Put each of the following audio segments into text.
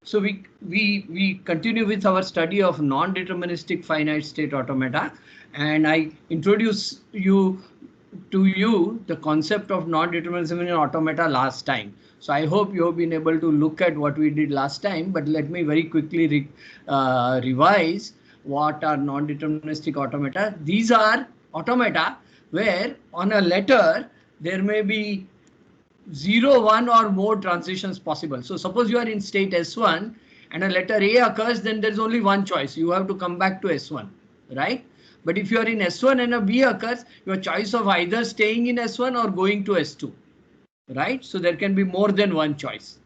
So we continue with our study of non-deterministic finite state automata, and I introduce you the concept of non-determinism in automata last time. So I hope you have been able to look at what we did last time, but let me very quickly revise what are non-deterministic automata. These are automata where on a letter there may be 0, 1 or more transitions possible. So suppose you are in state S1 and a letter A occurs, then there's only one choice. You have to come back to S1, right? But if you are in S1 and a B occurs, your choice of either staying in S1 or going to S2, right? So there can be more than one choice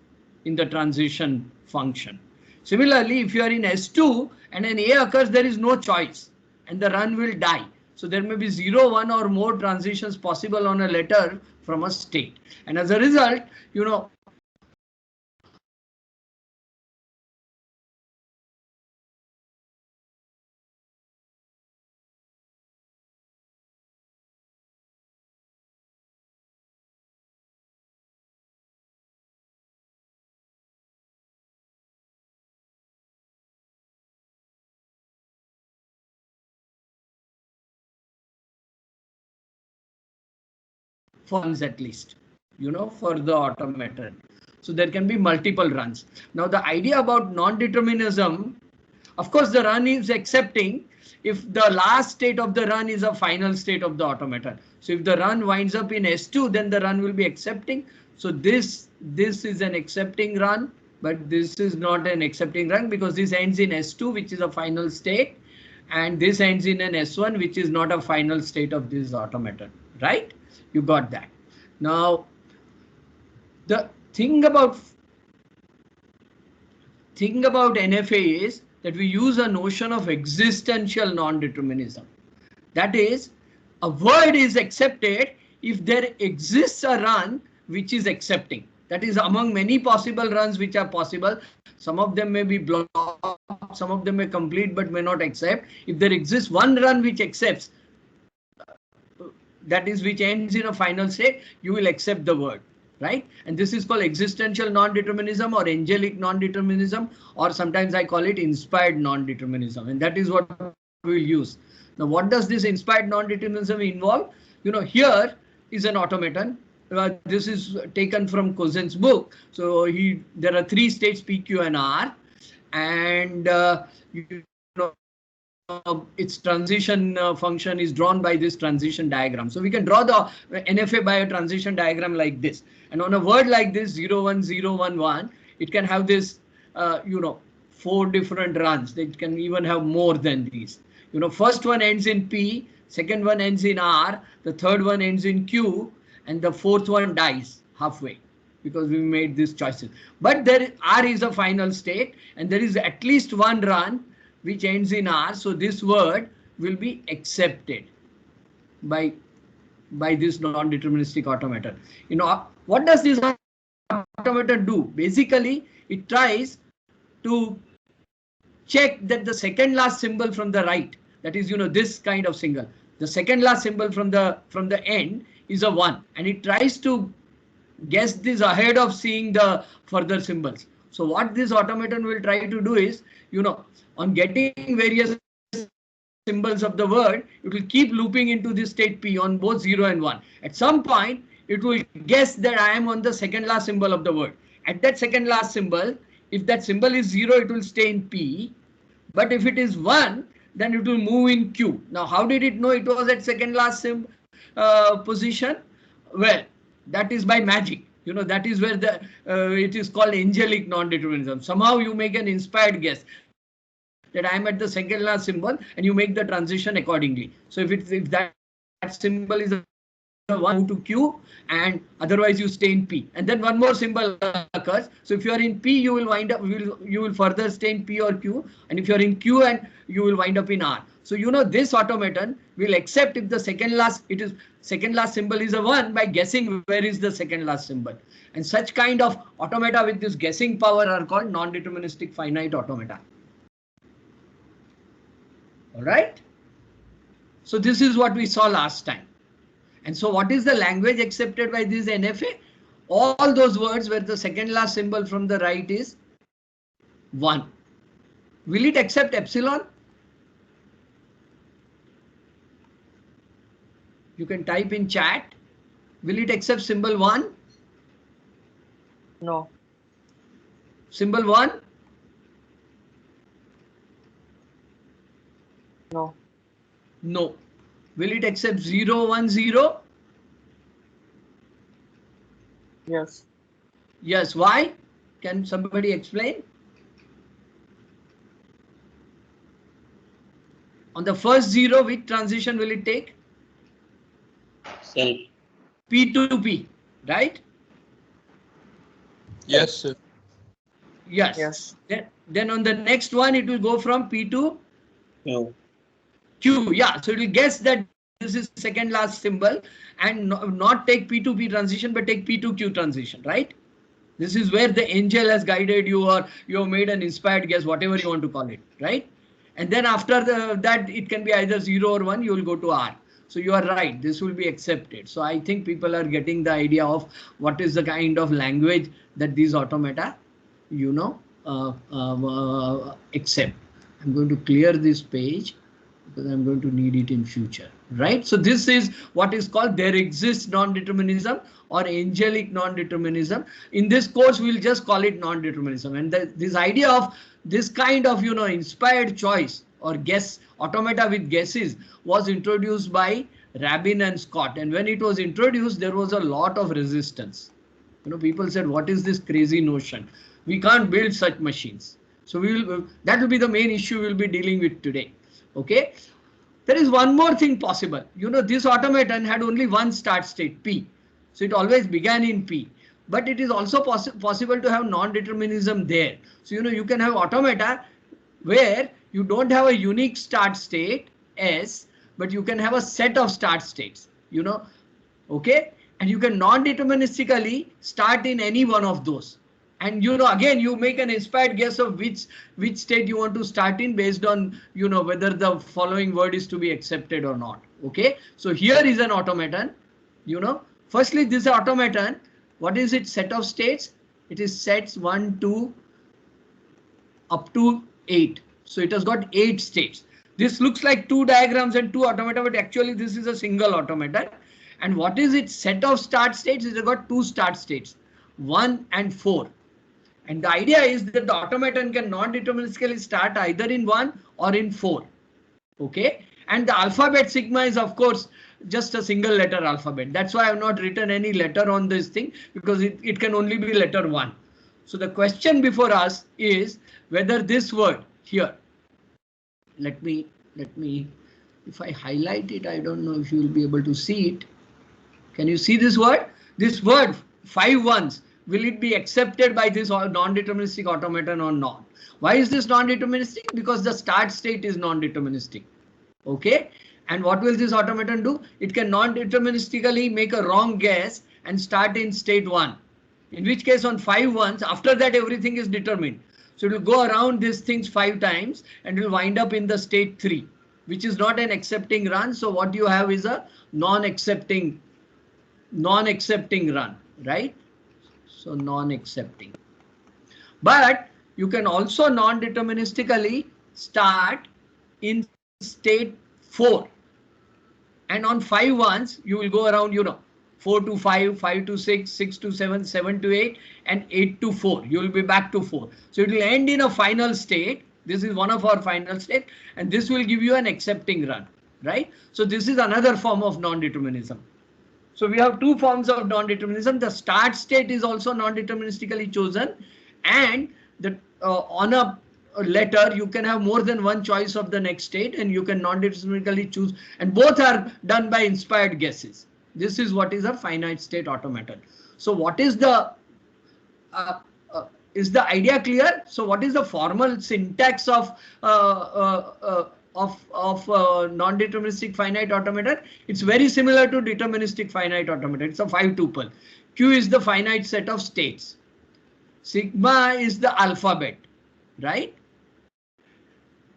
in the transition function. Similarly, if you are in S2 and an A occurs, there is no choice and the run will die. So there may be 0, 1 or more transitions possible on a letter from a state. And as a result, you know, for runs at least, you know, for the automaton. So there can be multiple runs. Now the idea about non-determinism, of course, the run is accepting if the last state of the run is a final state of the automaton. So if the run winds up in S2, then the run will be accepting. So this is an accepting run, but this is not an accepting run because this ends in S2, which is a final state, and this ends in an S1, which is not a final state of this automaton, right? You got that. Now, the thing about NFA is that we use a notion of existential non-determinism. That is, a word is accepted if there exists a run which is accepting. That is, among many possible runs which are possible, some of them may be blocked, some of them may complete but may not accept. If there exists one run which accepts, that is, which ends in a final state, you will accept the word, right? And this is called existential non-determinism or angelic non-determinism, or sometimes I call it inspired non-determinism, and that is what we'll use. Now, what does this inspired non-determinism involve? You know, here is an automaton. This is taken from Cousin's book. So there are three states, P, Q, and R, and you know, its transition function is drawn by this transition diagram. So we can draw the NFA by a transition diagram like this. And on a word like this, 0, 1, 0, 1, 1, it can have this, you know, 4 different runs. It can even have more than these. You know, first one ends in P, second one ends in R, the third one ends in Q, and the fourth one dies halfway because we made these choices. But there R is a final state, and there is at least one run which ends in R, so this word will be accepted by this non-deterministic automaton. You know, what does this automaton do? Basically, it tries to check that the second last symbol from the right, that is, you know, this kind of symbol, the second last symbol from the end is a 1, and it tries to guess this ahead of seeing the further symbols. So what this automaton will try to do is, you know, on getting various symbols of the word, it will keep looping into this state P on both 0 and 1. At some point, it will guess that I am on the second last symbol of the word. At that second last symbol, if that symbol is 0, it will stay in P. But if it is 1, then it will move in Q. Now, how did it know it was at second last position? Well, that is by magic. You know, that is where the it is called angelic non-determinism. Somehow you make an inspired guess that I am at the second last symbol, and you make the transition accordingly. So if that symbol is a 1, move to Q, and otherwise you stay in P, and then one more symbol occurs. So if you are in P, you will wind up, you will further stay in P or Q, and if you are in Q, and you will wind up in R. So you know, this automaton will accept if the second last symbol is a 1 by guessing where is the second last symbol. And such kind of automata with this guessing power are called non-deterministic finite automata. All right. So this is what we saw last time. And so what is the language accepted by this NFA? All those words where the second last symbol from the right is 1. Will it accept epsilon? You can type in chat. Will it accept symbol 1? No. Symbol 1? No. No. Will it accept 0, 1, 0? Yes. Yes. Why? Can somebody explain? On the first 0, which transition will it take? Self. P to P, right? Yes, sir. Yes. Yes. Then on the next one, it will go from P to No. Q. Yeah. So it will guess that this is second last symbol and not take P to P transition, but take P to Q transition, right? This is where the angel has guided you, or you have made an inspired guess, whatever you want to call it, right? And then after that, it can be either 0 or 1, you will go to R. So you are right, this will be accepted. So I think people are getting the idea of what is the kind of language that these automata, you know, accept. I'm going to clear this page because I'm going to need it in future, right? So this is what is called there exists non-determinism or angelic non-determinism. In this course, we'll just call it non-determinism. And this idea of this kind of, you know, inspired choice or guess, automata with guesses was introduced by Rabin and Scott. And when it was introduced, there was a lot of resistance. You know, people said, what is this crazy notion? We can't build such machines. So that will be the main issue we'll be dealing with today. Okay. There is one more thing possible. You know, this automaton had only one start state, P. So it always began in P. But it is also possible to have non-determinism there. So, you know, you can have automata where you don't have a unique start state, S, but you can have a set of start states, you know, okay? And you can non-deterministically start in any one of those. And, you know, again, you make an inspired guess of which state you want to start in based on, you know, whether the following word is to be accepted or not. Okay. So here is an automaton, you know, firstly, this automaton, what is its set of states? It is sets 1, 2, up to 8. So it has got 8 states. This looks like 2 diagrams and 2 automata, but actually this is a single automaton. And what is its set of start states? It has got 2 start states, 1 and 4. And the idea is that the automaton can non-deterministically start either in 1 or in 4. Okay. And the alphabet sigma is, of course, just a single letter alphabet. That's why I have not written any letter on this thing, because it can only be letter 1. So the question before us is whether this word here, let me, if I highlight it, I don't know if you will be able to see it. Can you see this word? This word, 5 ones. Will it be accepted by this non-deterministic automaton or not? Why is this non-deterministic? Because the start state is non-deterministic. Okay. And what will this automaton do? It can non-deterministically make a wrong guess and start in state 1. In which case on 5 ones, after that everything is determined. So it will go around these things 5 times and will wind up in the state 3, which is not an accepting run. So what you have is a non-accepting run, right? So non-accepting. But you can also non-deterministically start in state 4. And on 5 ones, you will go around, you know, 4 to 5, 5 to 6, 6 to 7, 7 to 8, and 8 to 4. You will be back to 4. So it will end in a final state. This is one of our final state, and this will give you an accepting run, right? So this is another form of non-determinism. So we have 2 forms of non-determinism. The start state is also non-deterministically chosen, and on a letter you can have more than one choice of the next state, and you can non-deterministically choose, and both are done by inspired guesses. This is what is a finite state automaton. So what is the idea clear? So what is the formal syntax of non-deterministic finite automaton? It's very similar to deterministic finite automaton. It's a 5-tuple. Q is the finite set of states. Sigma is the alphabet, right?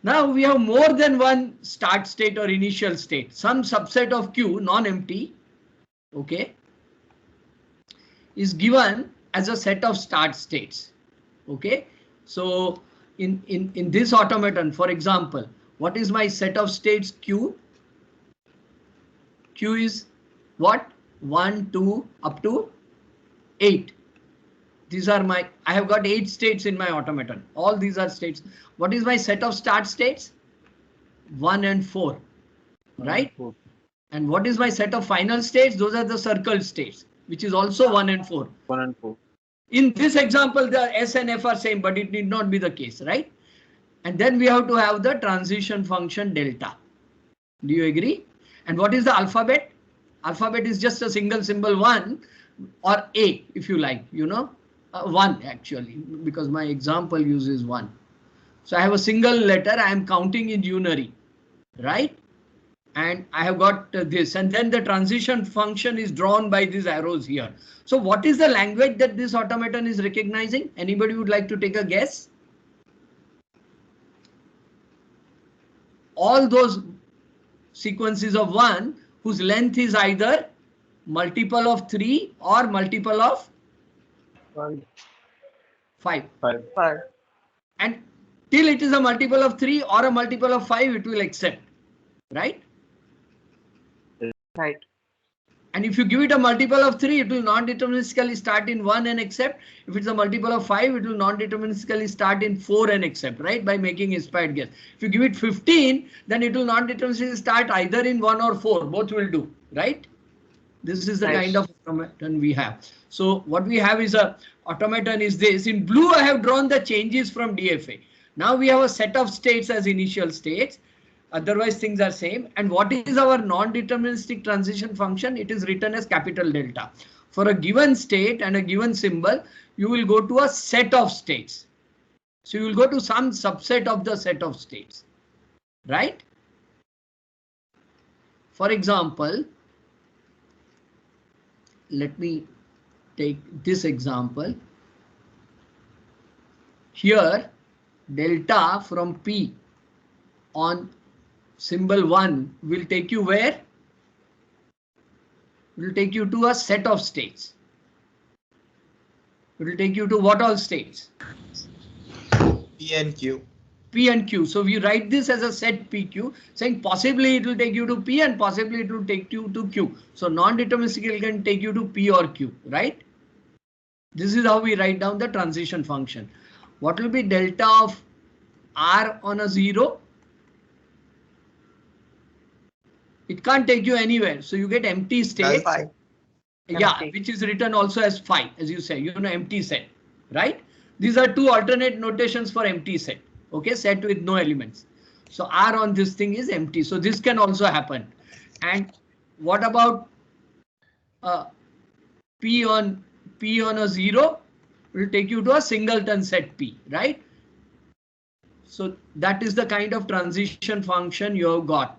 Now we have more than one start state or initial state. Some subset of Q, non-empty, okay, is given as a set of start states. Okay, so in this automaton, for example, what is my set of states Q? Q is what? 1, 2, up to 8. These are my, I have got 8 states in my automaton. All these are states. What is my set of start states? 1 and 4, right? And what is my set of final states? Those are the circle states, which is also 1 and 4. 1 and 4. In this example, the S and F are same, but it need not be the case, right? And then we have to have the transition function delta. Do you agree? And what is the alphabet? Alphabet is just a single symbol 1 or A, if you like, 1 actually, because my example uses 1. So I have a single letter, I am counting in unary, right? And I have got this, and then the transition function is drawn by these arrows here. So what is the language that this automaton is recognizing? Anybody would like to take a guess? All those sequences of 1 whose length is either multiple of 3 or multiple of 5. And till it is a multiple of 3 or a multiple of 5, it will accept, right? Right. And if you give it a multiple of 3, it will non-deterministically start in 1 and accept. If it's a multiple of 5, it will non-deterministically start in 4 and accept, right? By making inspired guess. If you give it 15, then it will non-deterministically start either in 1 or 4. Both will do, right? This is the kind of automaton we have. So what we have is a automaton is this. In blue, I have drawn the changes from DFA. Now we have a set of states as initial states. Otherwise, things are same. And what is our non-deterministic transition function? It is written as capital delta. For a given state and a given symbol, you will go to a set of states. So you will go to some subset of the set of states, right? For example, let me take this example. Here, delta from P on symbol 1 will take you where? It will take you to a set of states. It will take you to what all states? P and Q. P and Q. So we write this as a set PQ, saying possibly it will take you to P and possibly it will take you to Q. So non-deterministically can take you to P or Q, right? This is how we write down the transition function. What will be delta of R on a 0? It can't take you anywhere. So you get empty state. Yeah, empty. Which is written also as phi, as you say, empty set, right? These are two alternate notations for empty set. Okay, set with no elements. So R on this thing is empty. So this can also happen. And what about P on a 0 will take you to a singleton set P, right? So that is the kind of transition function you have got,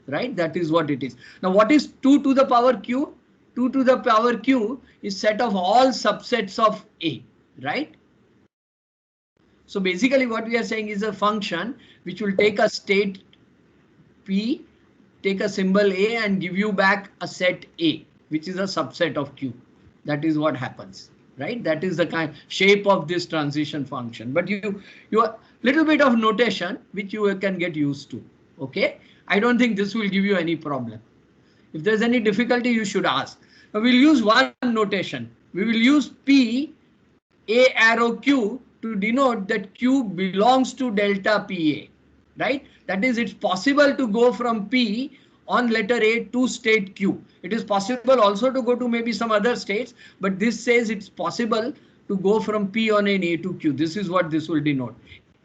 right? That is what it is. Now what is 2 to the power Q? 2 to the power Q is set of all subsets of A, right? So basically what we are saying is a function which will take a state P, take a symbol A and give you back a set A, which is a subset of Q. That is what happens, right? That is the kind shape of this transition function. But you little bit of notation which you can get used to. Okay, I don't think this will give you any problem. If there's any difficulty, you should ask. Now we'll use one notation. We will use P A arrow Q to denote that Q belongs to delta PA, right? That is, it's possible to go from P on letter A to state Q. It is possible also to go to maybe some other states, but this says it's possible to go from P on an A to Q. This is what this will denote.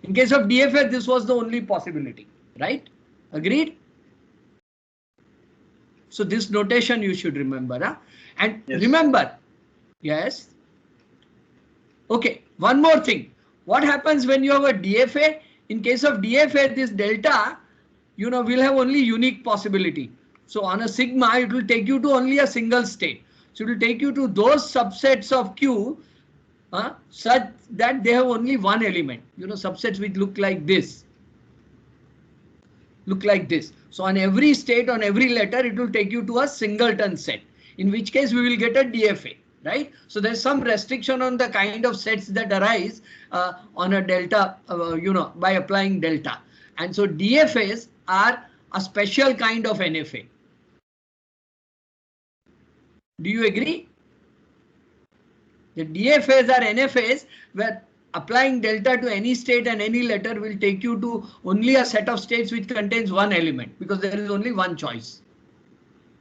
In case of DFA, this was the only possibility, right? Agreed? So this notation you should remember, huh? And yes. Remember, yes. Okay, one more thing. What happens when you have a DFA? In case of DFA, this delta, will have only unique possibility. So on a sigma, it will take you to only a single state. So it will take you to those subsets of Q such that they have only one element. Subsets which look like this. So on every state, on every letter, it will take you to a singleton set. In which case we will get a DFA, right? So there's some restriction on the kind of sets that arise on a delta, by applying delta. And so DFAs are a special kind of NFA. Do you agree? The DFAs are NFAs where applying delta to any state and any letter will take you to only a set of states which contains one element, because there is only one choice.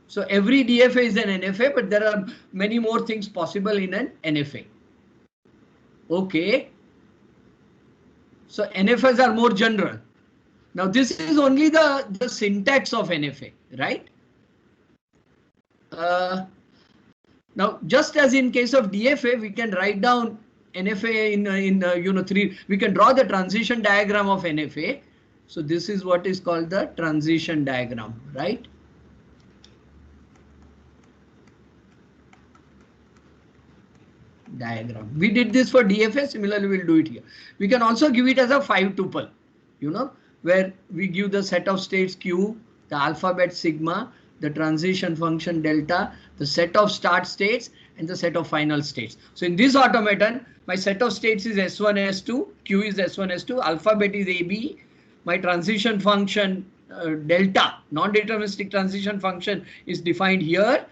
So every DFA is an NFA, but there are many more things possible in an NFA. Okay. So NFAs are more general. Now this is only the syntax of NFA, right? Now, just as in case of DFA, we can write down NFA in three. We can draw the transition diagram of NFA. So this is what is called the transition diagram, right? Diagram. We did this for DFA. Similarly, we'll do it here. We can also give it as a 5-tuple, where we give the set of states Q, the alphabet sigma, the transition function delta, the set of start states, and the set of final states. So in this automaton, my set of states is S1, S2, Q is S1, S2, alphabet is AB, my transition function delta, non-deterministic transition function is defined here.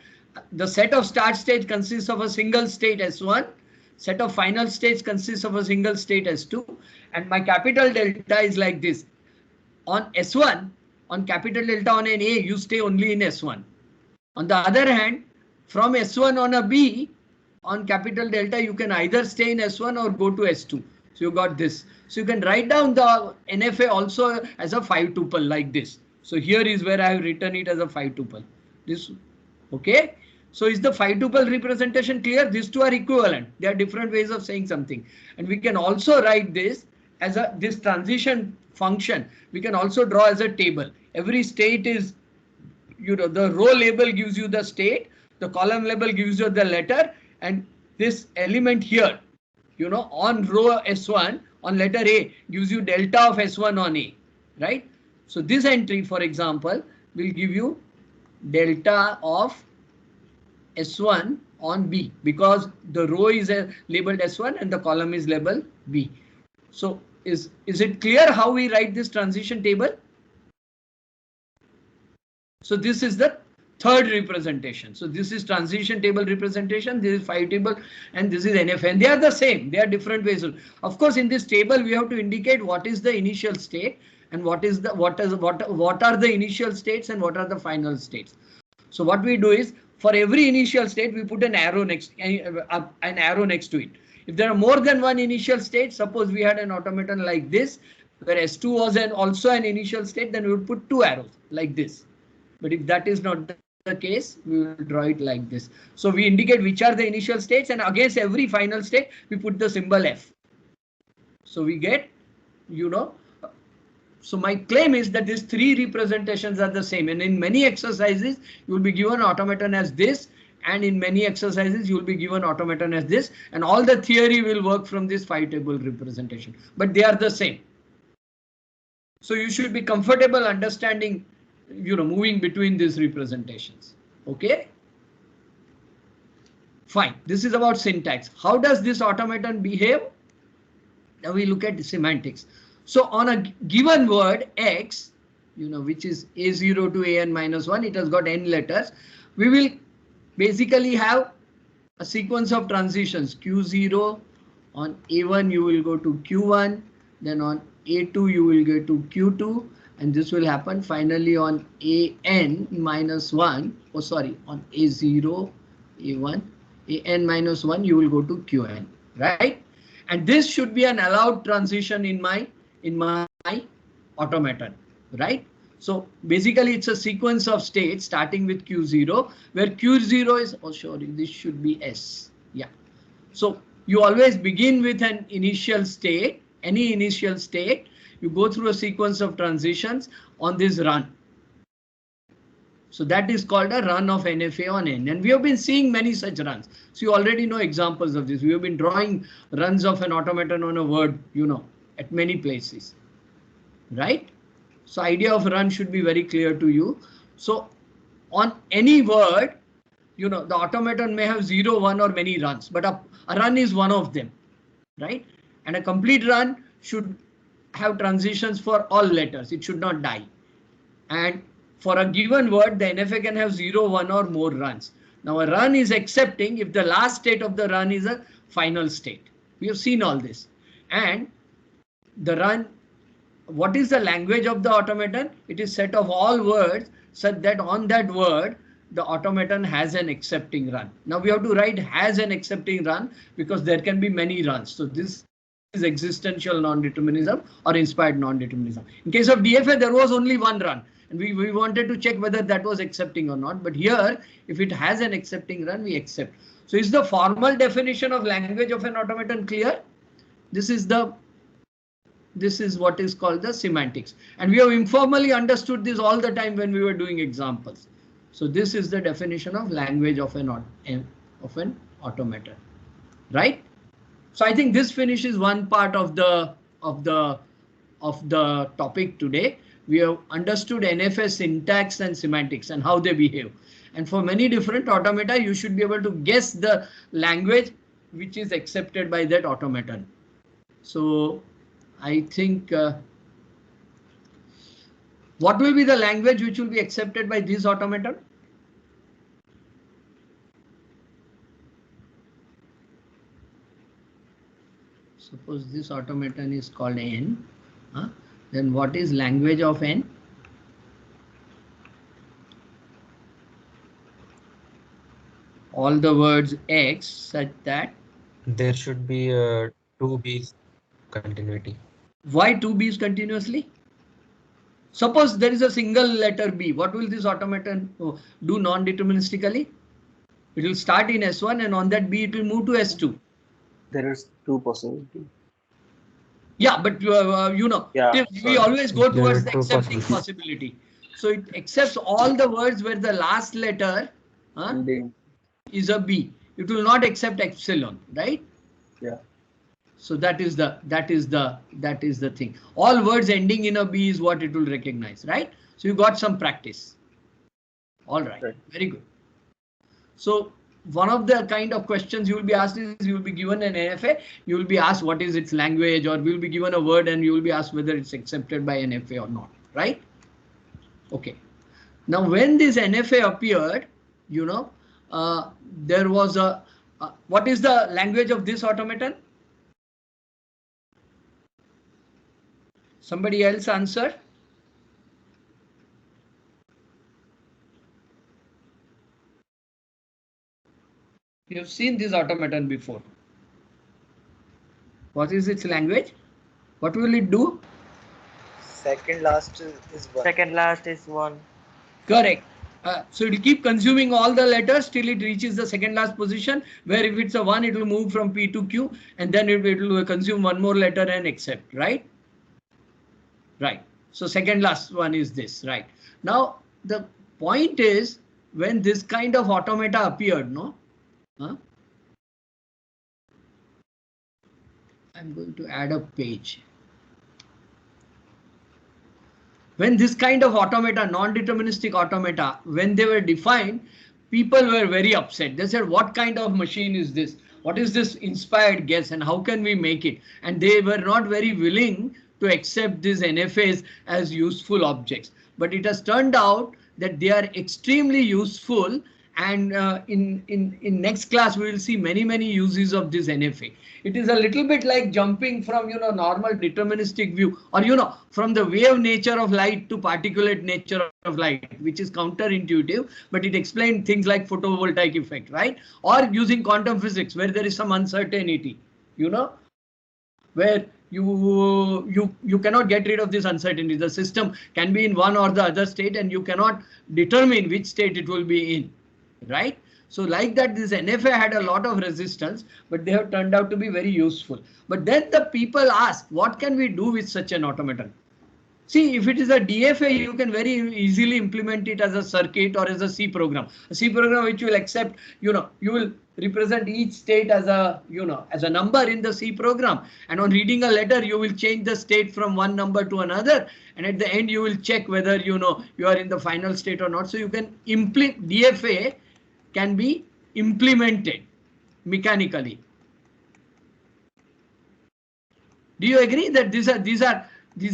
The set of start states consists of a single state S1, set of final states consists of a single state S2, and my capital delta is like this. On S1, on capital delta on an A, you stay only in S1. On the other hand, from S1 on a B, on capital delta, you can either stay in S1 or go to S2. So you got this. So you can write down the NFA also as a 5-tuple like this. So here is where I have written it as a 5-tuple. This, okay. So is the 5-tuple representation clear? These two are equivalent. They are different ways of saying something. And we can also write this as this transition function. We can also draw as a table. Every state is, the row label gives you the state, the column label gives you the letter, and this element here, on row S1, on letter A, gives you delta of S1 on A, right? So this entry, for example, will give you delta of S1 on B, because the row is labeled S1 and the column is labeled B. So is it clear how we write this transition table? So this is the third representation. So this is transition table representation, this is 5-table, and this is NFA. And they are the same. They are different ways. Of course, in this table, we have to indicate what is the initial state and what are the initial states and what are the final states. So what we do is, for every initial state, we put an arrow next to it. If there are more than one initial state, suppose we had an automaton like this, where S2 was also an initial state, then we would put 2 arrows like this. But if that is not the case, we will draw it like this. So we indicate which are the initial states, and against every final state, we put the symbol F. So we get, so my claim is that these 3 representations are the same. And in many exercises, you will be given automaton as this. And in many exercises, you will be given automaton as this. And all the theory will work from this 5-table representation. But they are the same. So you should be comfortable understanding, moving between these representations. Okay. Fine. This is about syntax. How does this automaton behave? Now we look at the semantics. So on a given word X, which is A0 to AN minus 1, it has got n letters. We will basically have a sequence of transitions. Q0, on A1 you will go to Q1, then on A2 you will go to Q2, and this will happen finally on AN minus 1, on A0, A1, AN minus 1 you will go to Qn, right? And this should be an allowed transition in my automaton, right? So basically it's a sequence of states starting with Q0, where Q0 is, this should be S. Yeah. So you always begin with an initial state, any initial state, you go through a sequence of transitions on this run. So that is called a run of NFA on N. And we have been seeing many such runs. So you already know examples of this. We have been drawing runs of an automaton on a word, at many places, right? So idea of run should be very clear to you. So on any word, the automaton may have 0, 1 or many runs, but a run is one of them, right? And a complete run should have transitions for all letters. It should not die. And for a given word, the NFA can have 0, 1 or more runs. Now a run is accepting if the last state of the run is a final state. We have seen all this. And the run, what is the language of the automaton? It is set of all words such that on that word, the automaton has an accepting run. Now we have to write has an accepting run because there can be many runs. So this is existential non-determinism or inspired non-determinism. In case of DFA, there was only one run. And we wanted to check whether that was accepting or not. But here, if it has an accepting run, we accept. So is the formal definition of language of an automaton clear? This is what is called the semantics. And we have informally understood this all the time when we were doing examples. So this is the definition of language of an automaton, right? So I think this finishes one part of the topic today. We have understood NFA syntax and semantics and how they behave. And for many different automata, you should be able to guess the language which is accepted by that automaton. So I think what will be the language which will be accepted by this automaton? Suppose this automaton is called N. Then what is language of N? All the words X such that there should be 2 B's continuity. Why 2 B's continuously? Suppose there is a single letter B. What will this automaton do non-deterministically? It will start in S1 and on that B it will move to S2. There is 2 possibilities. Yeah, but we always go towards the accepting possibility. So it accepts all the words where the last letter is a B. It will not accept epsilon, right? Yeah. So that is the thing. All words ending in a B is what it will recognize, right? So you got some practice. All right. Very good. So one of the kind of questions you will be asked is you will be given an NFA, you will be asked what is its language, or you will be given a word and you will be asked whether it's accepted by NFA or not, right? Okay. Now when this NFA appeared, there was what is the language of this automaton? Somebody else answer? You have seen this automaton before. What is its language? What will it do? Second last is 1. Second last is 1. Correct. So it will keep consuming all the letters till it reaches the second last position, where if it's a 1, it will move from P to Q, and then it will consume one more letter and accept, right? Right. So second last one is this, right? Now the point is, when this kind of automata appeared, I'm going to add a page. When this kind of automata, non-deterministic automata, when they were defined, people were very upset. They said, what kind of machine is this? What is this inspired guess and how can we make it? And they were not very willing to accept these NFAs as useful objects. But it has turned out that they are extremely useful, and in next class we will see many uses of this NFA. It is a little bit like jumping from normal deterministic view, or from the wave nature of light to particulate nature of light, which is counterintuitive, but it explains things like photovoltaic effect, right? Or using quantum physics where there is some uncertainty, where you cannot get rid of this uncertainty. The system can be in one or the other state and you cannot determine which state it will be in, right? So like that, this NFA had a lot of resistance, but they have turned out to be very useful. But then the people ask, what can we do with such an automaton? See, if it is a DFA, you can very easily implement it as a circuit or as a C program. A C program which will accept, you will represent each state as a, as a number in the C program. And on reading a letter, you will change the state from one number to another. And at the end, you will check whether, you are in the final state or not. So you can implement DFA can be implemented mechanically. Do you agree that these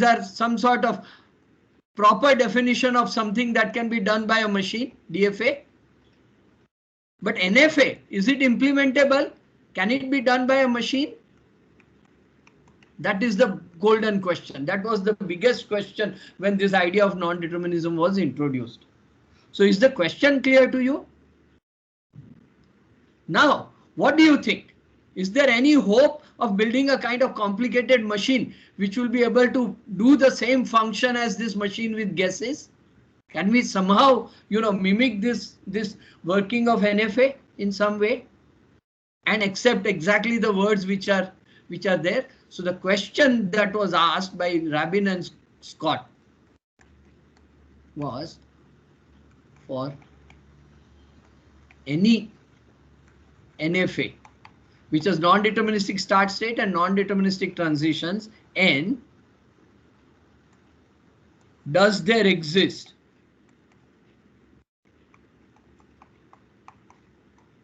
are some sort of proper definition of something that can be done by a machine, DFA? But NFA, is it implementable? Can it be done by a machine? That is the golden question. That was the biggest question when this idea of non-determinism was introduced. So is the question clear to you? Now, what do you think? Is there any hope of building a kind of complicated machine which will be able to do the same function as this machine with guesses? Can we somehow, mimic this working of NFA in some way and accept exactly the words which are there? So the question that was asked by Rabin and Scott was for any NFA which has non-deterministic start state and non-deterministic transitions, N, does there exist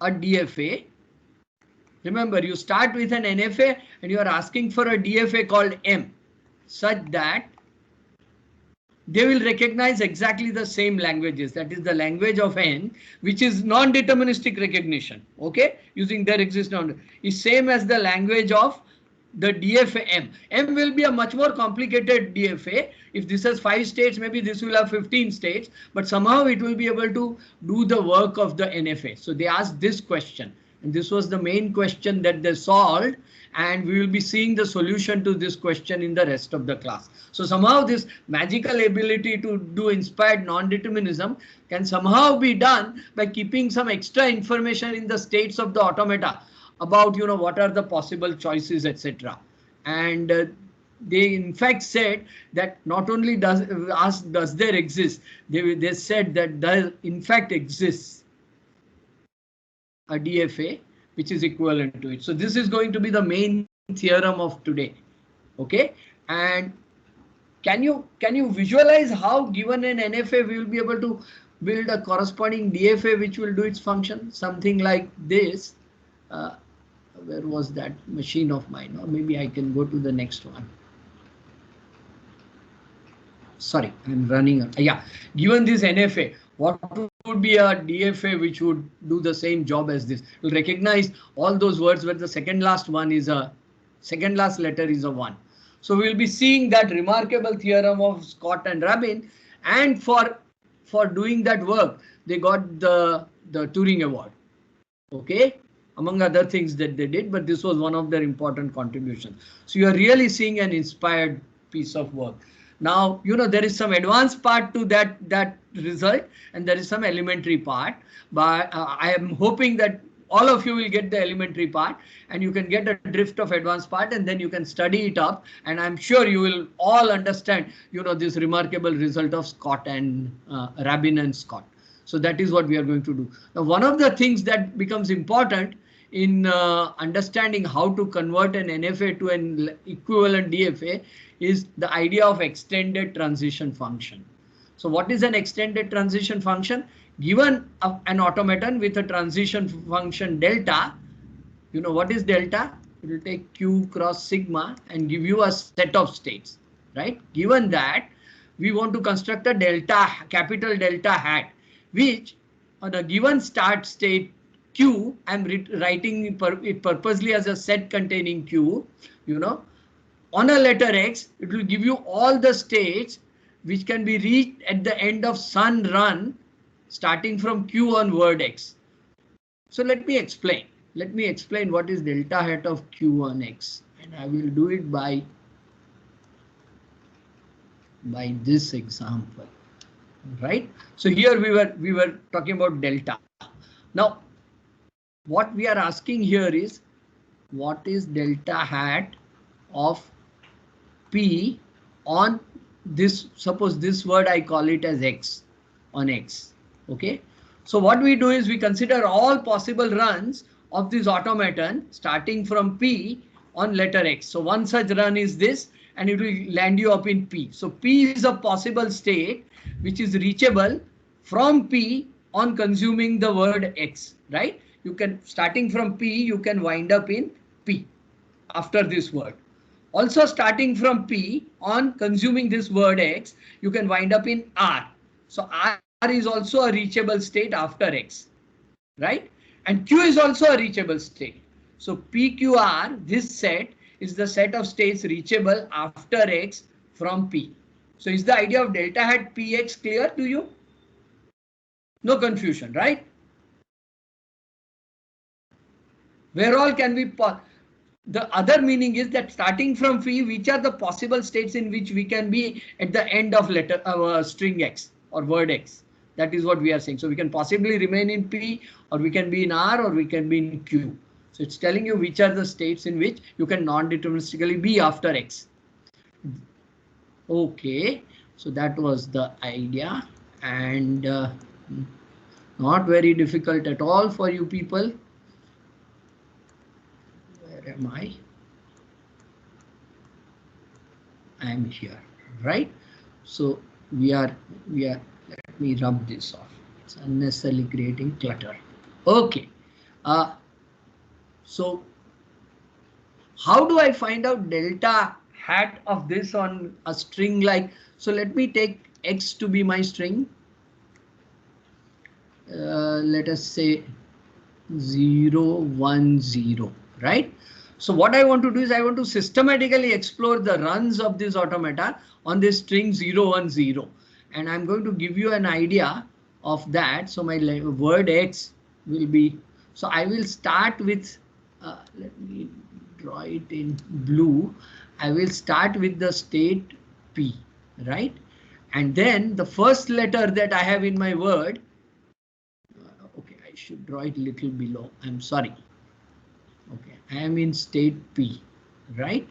a DFA? Remember, you start with an NFA and you are asking for a DFA called M, such that they will recognize exactly the same languages. That is the language of N, which is non-deterministic recognition. Okay, using there exists is same as the language of the DFA M. M will be a much more complicated DFA. If this has 5 states, maybe this will have 15 states, but somehow it will be able to do the work of the NFA. So they asked this question, and this was the main question that they solved, and we will be seeing the solution to this question in the rest of the class. So somehow this magical ability to do inspired non-determinism can somehow be done by keeping some extra information in the states of the automata about, what are the possible choices, etc. And they in fact said that not only does there exist, they said that there in fact exists a DFA which is equivalent to it. So this is going to be the main theorem of today. Okay, and can you visualize how, given an NFA, we will be able to build a corresponding DFA which will do its function? Something like this. Where was that machine of mine? Or maybe I can go to the next one. Sorry, I'm running. Yeah, given this NFA, what would be a DFA which would do the same job as this? It will recognize all those words where the second last letter is a 1. So we'll be seeing that remarkable theorem of Scott and Rabin, and for doing that work, they got the Turing Award. Okay, among other things that they did, but this was one of their important contributions. So you are really seeing an inspired piece of work. Now, there is some advanced part to that result, and there is some elementary part, but I am hoping that all of you will get the elementary part and you can get a drift of advanced part, and then you can study it up, and I'm sure you will all understand, this remarkable result of Scott and Rabin and Scott. So that is what we are going to do. Now, one of the things that becomes important in understanding how to convert an NFA to an equivalent DFA is the idea of extended transition function. So what is an extended transition function? Given an automaton with a transition function delta, what is delta? It will take Q cross sigma and give you a set of states, right? Given that, we want to construct a delta, capital delta hat, which on a given start state Q, I'm writing it purposely as a set containing Q, on a letter X, it will give you all the states which can be reached at the end of sun run starting from Q on word X. So let me explain. Let me explain what is delta hat of Q on X, and I will do it by this example, right? So here we were talking about delta. Now, what we are asking here is, what is delta hat of P on this? Suppose this word I call it as X on X. Okay, so what we do is we consider all possible runs of this automaton starting from P on letter X. So one such run is this, and it will land you up in P. So P is a possible state which is reachable from P on consuming the word X, right? You can, starting from P, you can wind up in P after this word. Also starting from P, on consuming this word X, you can wind up in R. So R is also a reachable state after X, right? And Q is also a reachable state. So PQR, this set is the set of states reachable after X from P. So is the idea of delta hat Px clear to you? No confusion, right? Where all can we, the other meaning is that starting from P, which are the possible states in which we can be at the end of letter string X or word X. That is what we are saying. So we can possibly remain in P, or we can be in R, or we can be in Q. So it's telling you which are the states in which you can non-deterministically be after X. Okay, so that was the idea, and not very difficult at all for you people. Where am I? I am here, right? So we are, let me rub this off. It's unnecessarily creating clutter. Okay. So how do I find out delta hat of this on a string like, so let me take X to be my string. Let us say 0, 1, 0, right? So what I want to do is I want to systematically explore the runs of this automata on this string 0, 1, 0. And I'm going to give you an idea of that. So my word X will be, so I will start with, let me draw it in blue. I will start with the state P, right? And then the first letter that I have in my word, okay, I should draw it a little below. I'm sorry. Okay, I am in state P, right?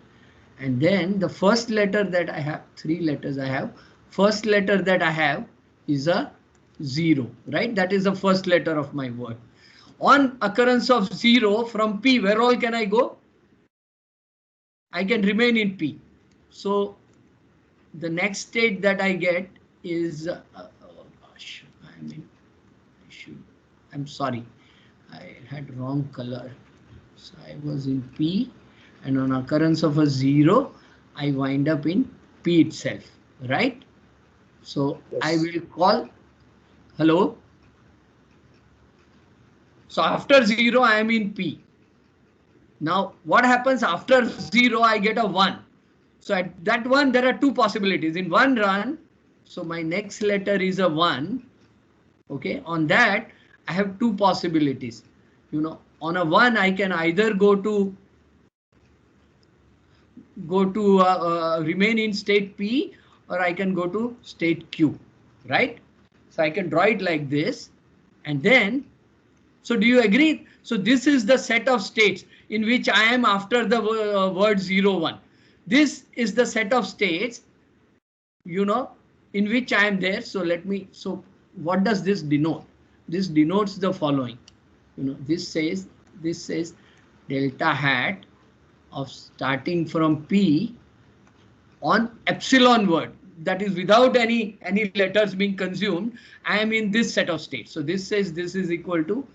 And then the first letter that I have, 3 letters I have, first letter that I have is a 0, right? That is the first letter of my word. On occurrence of 0 from P, where all can I go? I can remain in P. So the next state that I get is, oh gosh, I'm sorry, I had wrong color. So I was in P, and on occurrence of a 0, I wind up in P itself, right? So yes. I will call, hello. So after 0, I am in P. Now what happens after 0? I get a 1. So at that one, there are 2 possibilities in one run. So my next letter is a 1. Okay, on that I have 2 possibilities. You know, on a 1, I can either go to remain in state P, or I can go to state Q, right? So I can draw it like this, and then, so do you agree? So this is the set of states in which I am after the word 0, 1. This is the set of states, you know, in which I am there. So let me, so what does this denote? This denotes the following. You know, this says delta hat of starting from P on epsilon word, that is without any letters being consumed. I am in this set of states. So this says this is equal to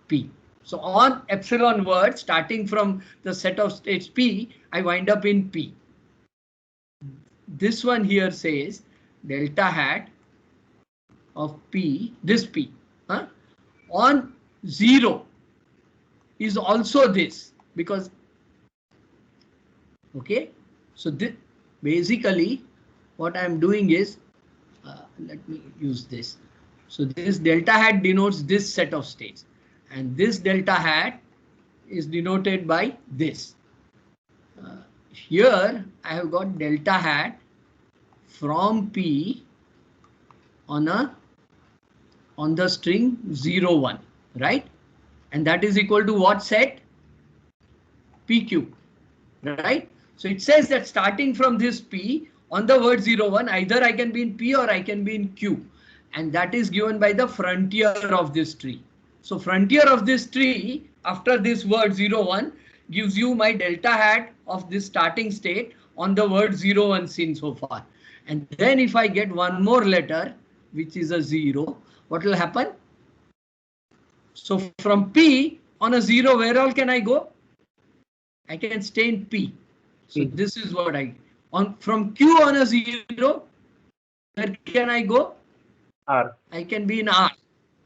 P. So on epsilon word starting from the set of states P, I wind up in P. This one here says delta hat of P, this P, on 0 is also this, because, okay, so this, basically what I am doing is, let me use this. So this delta hat denotes this set of states, and this delta hat is denoted by this. Here I have got delta hat from P on the string 0, 1, right? And that is equal to what set? PQ, right? So it says that starting from this P on the word 0, 1, either I can be in P or I can be in Q. And that is given by the frontier of this tree. So frontier of this tree after this word 0, 1 gives you my delta hat of this starting state on the word 0, 1 seen so far. And then if I get one more letter, which is a 0, what will happen? So from P on a 0, where all can I go? I can stay in P. So this is what I on from Q on a 0. Where can I go? R. I can be in R,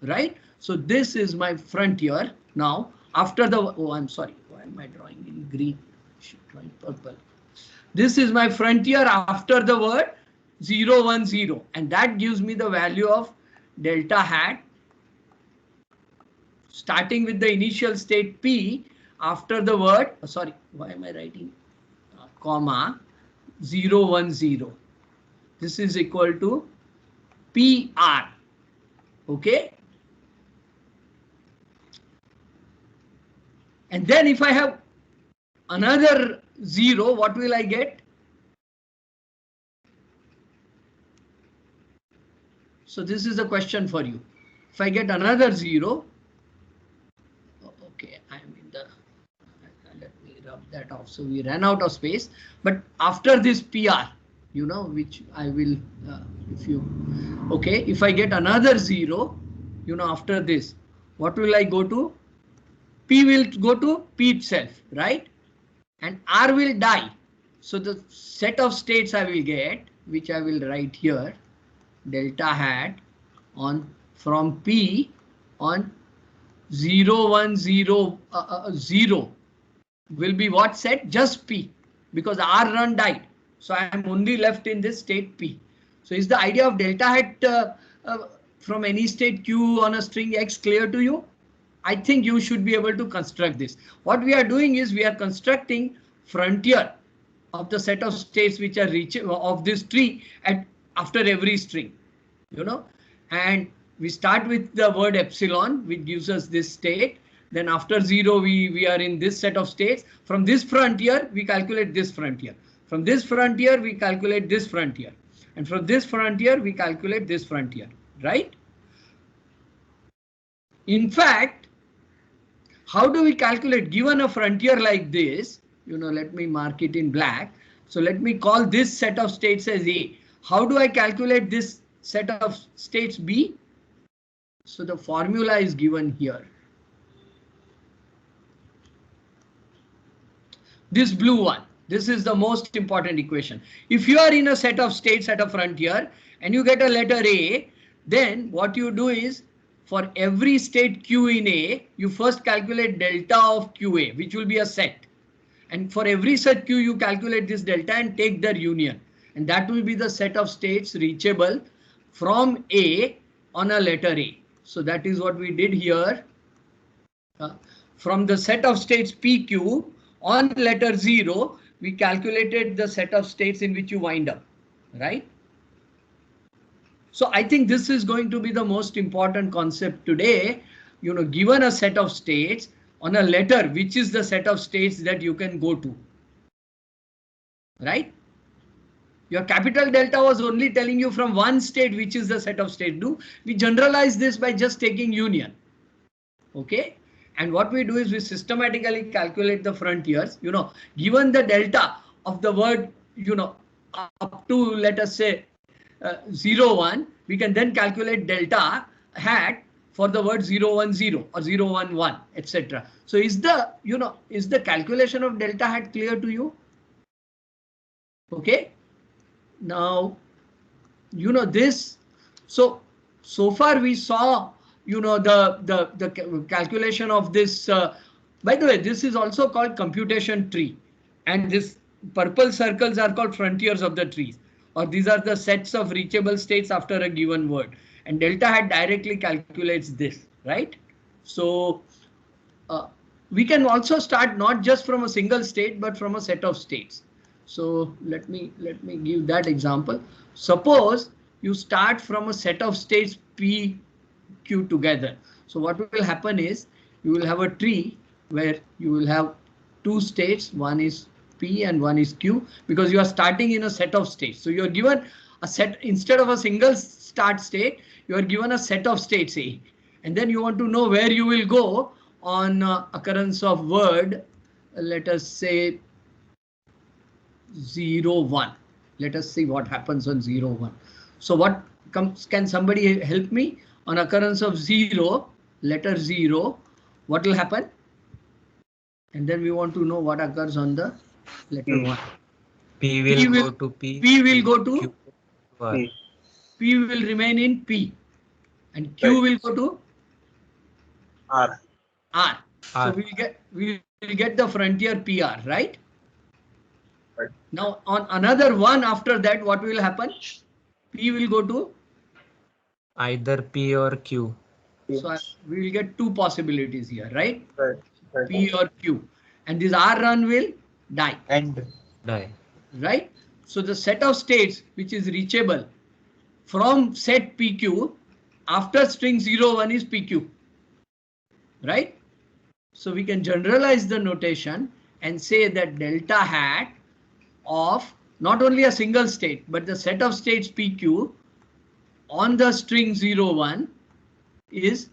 right? So this is my frontier. Now, after the, oh, I'm sorry. Why am I drawing in green? I should draw in purple. This is my frontier after the word 0, 1, 0. And that gives me the value of delta hat, starting with the initial state P after the word, sorry, why am I writing comma 0, 1, 0. This is equal to PR. Okay. And then if I have another 0, what will I get? So this is a question for you. If I get another 0, okay, I am in the, let me rub that off. So we ran out of space, but after this PR, you know, which I will, if you, okay, if I get another 0, you know, after this, what will I go to? P will go to P itself, right? And R will die. So the set of states I will get, which I will write here, delta hat on from P on 0, 1, 0, 0 will be what set? Just P, because R run died. So I am only left in this state P. So is the idea of delta hat from any state Q on a string X clear to you? I think you should be able to construct this. What we are doing is we are constructing frontier of the set of states which are reachable of this tree at after every string, you know, and we start with the word epsilon, which gives us this state. Then after 0, we are in this set of states. From this frontier, we calculate this frontier. From this frontier, we calculate this frontier. And from this frontier, we calculate this frontier, right? In fact, how do we calculate given a frontier like this? You know, let me mark it in black. So let me call this set of states as A. How do I calculate this set of states B? So the formula is given here. This blue one. This is the most important equation. If you are in a set of states at a frontier and you get a letter A, then what you do is for every state Q in A, you first calculate delta of QA, which will be a set. And for every set Q, you calculate this delta and take their union. And that will be the set of states reachable from A on a letter A. So that is what we did here. From the set of states PQ on letter 0, we calculated the set of states in which you wind up, right? So I think this is going to be the most important concept today. You know, given a set of states on a letter, which is the set of states that you can go to, right? Your capital delta was only telling you from one state, which is the set of states. We generalize this by just taking union. Okay. And what we do is we systematically calculate the frontiers, you know, given the delta of the word, you know, up to, let us say, 0, 1, we can then calculate delta hat for the word 0, 1, 0 or 0, 1, 1, etc. So is the, you know, is the calculation of delta hat clear to you? Okay. Now, you know this. So far we saw, you know, the calculation of this. By the way, this is also called computation tree, and this purple circles are called frontiers of the trees, or these are the sets of reachable states after a given word. And delta hat directly calculates this, right? So we can also start not just from a single state, but from a set of states. So let me give that example. Suppose you start from a set of states P, Q together. So what will happen is you will have a tree where you will have two states. One is P and one is Q, because you are starting in a set of states. So you are given a set, instead of a single start state, you are given a set of states A. And then you want to know where you will go on occurrence of word, let us say 0, 1. Let us see what happens on 0, 1. So what comes, can somebody help me on occurrence of 0? letter 0, what will happen? And then we want to know what occurs on the letter 1. P will go to P. P will go to Q to R. P will remain in P, and Q will go to R. R. So R. we will get the frontier PR, right? Right. Now on another one after that, what will happen? P will go to, Either P or Q. so we will get two possibilities here, right? Right. Right. P or Q, and this R run will die, And die. right? So the set of states which is reachable from set PQ after string 01 is PQ, right? So we can generalize the notation and say that delta hat of not only a single state, but the set of states PQ on the string 01 gives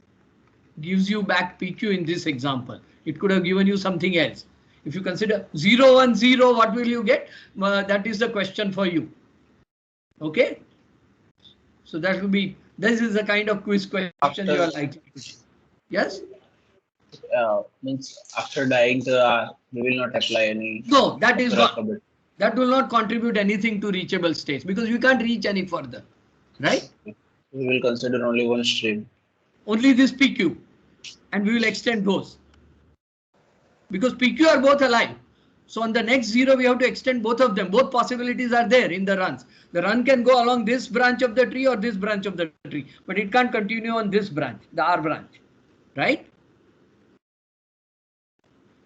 you back PQ in this example. It could have given you something else. If you consider 010, what will you get? That is the question for you. Okay. So that will be, this is the kind of quiz question you are likely to see. Yes? Means after dying to R, we will not apply any. No, that is not. alphabet. That will not contribute anything to reachable states because you can't reach any further, right? We will consider only one stream. Only this PQ, and we will extend those because PQ are both alive. So on the next 0, we have to extend both of them. Both possibilities are there in the runs. The run can go along this branch of the tree or this branch of the tree, but it can't continue on this branch, the R branch, right?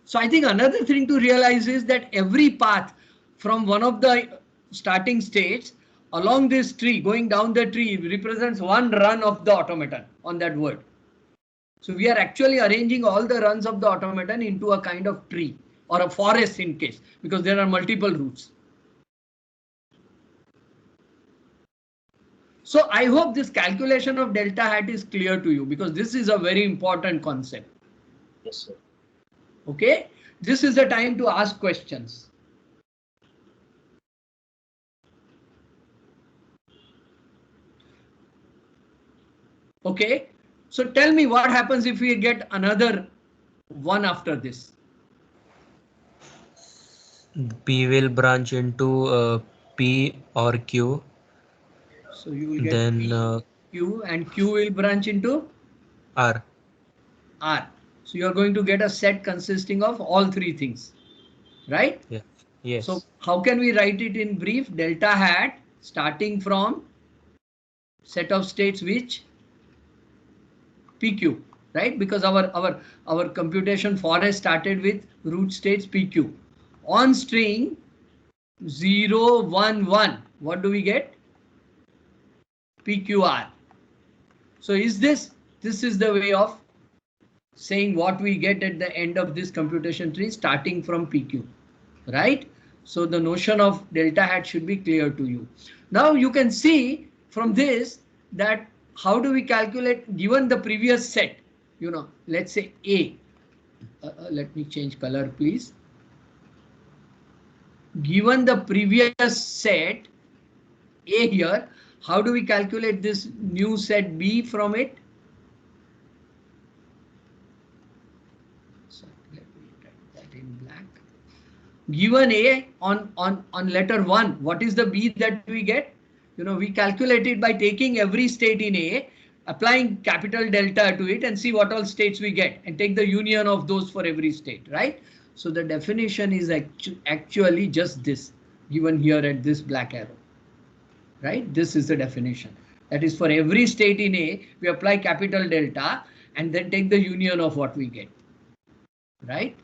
So I think another thing to realize is that every path from one of the starting states along this tree, going down the tree, represents one run of the automaton on that word. So we are actually arranging all the runs of the automaton into a kind of tree or a forest in case, because there are multiple routes. So I hope this calculation of delta hat is clear to you, because this is a very important concept. Yes, sir. Okay, this is the time to ask questions. Okay, so tell me what happens if we get another one after this. P will branch into P or Q. So you will get Then P, Q, and Q will branch into R. R. So you are going to get a set consisting of all three things, right? Yeah. Yes. So how can we write it in brief? Delta hat starting from set of states which PQ, right? Because our computation forest started with root states PQ. On string 0, 1, 1, what do we get? PQR. So this is the way of saying what we get at the end of this computation tree starting from PQ, right? So the notion of delta hat should be clear to you. Now you can see from this that how do we calculate given the previous set, you know, let's say A. Let me change color, please. Given the previous set A here, how do we calculate this new set B from it? So let me write that in black. Given A on letter 1, what is the B that we get? You know, we calculate it by taking every state in A, applying capital delta to it, and see what all states we get, and take the union of those for every state, right? So the definition is actually just this, given here at this black arrow, right? This is the definition. That is, for every state in A, we apply capital delta and then take the union of what we get, right?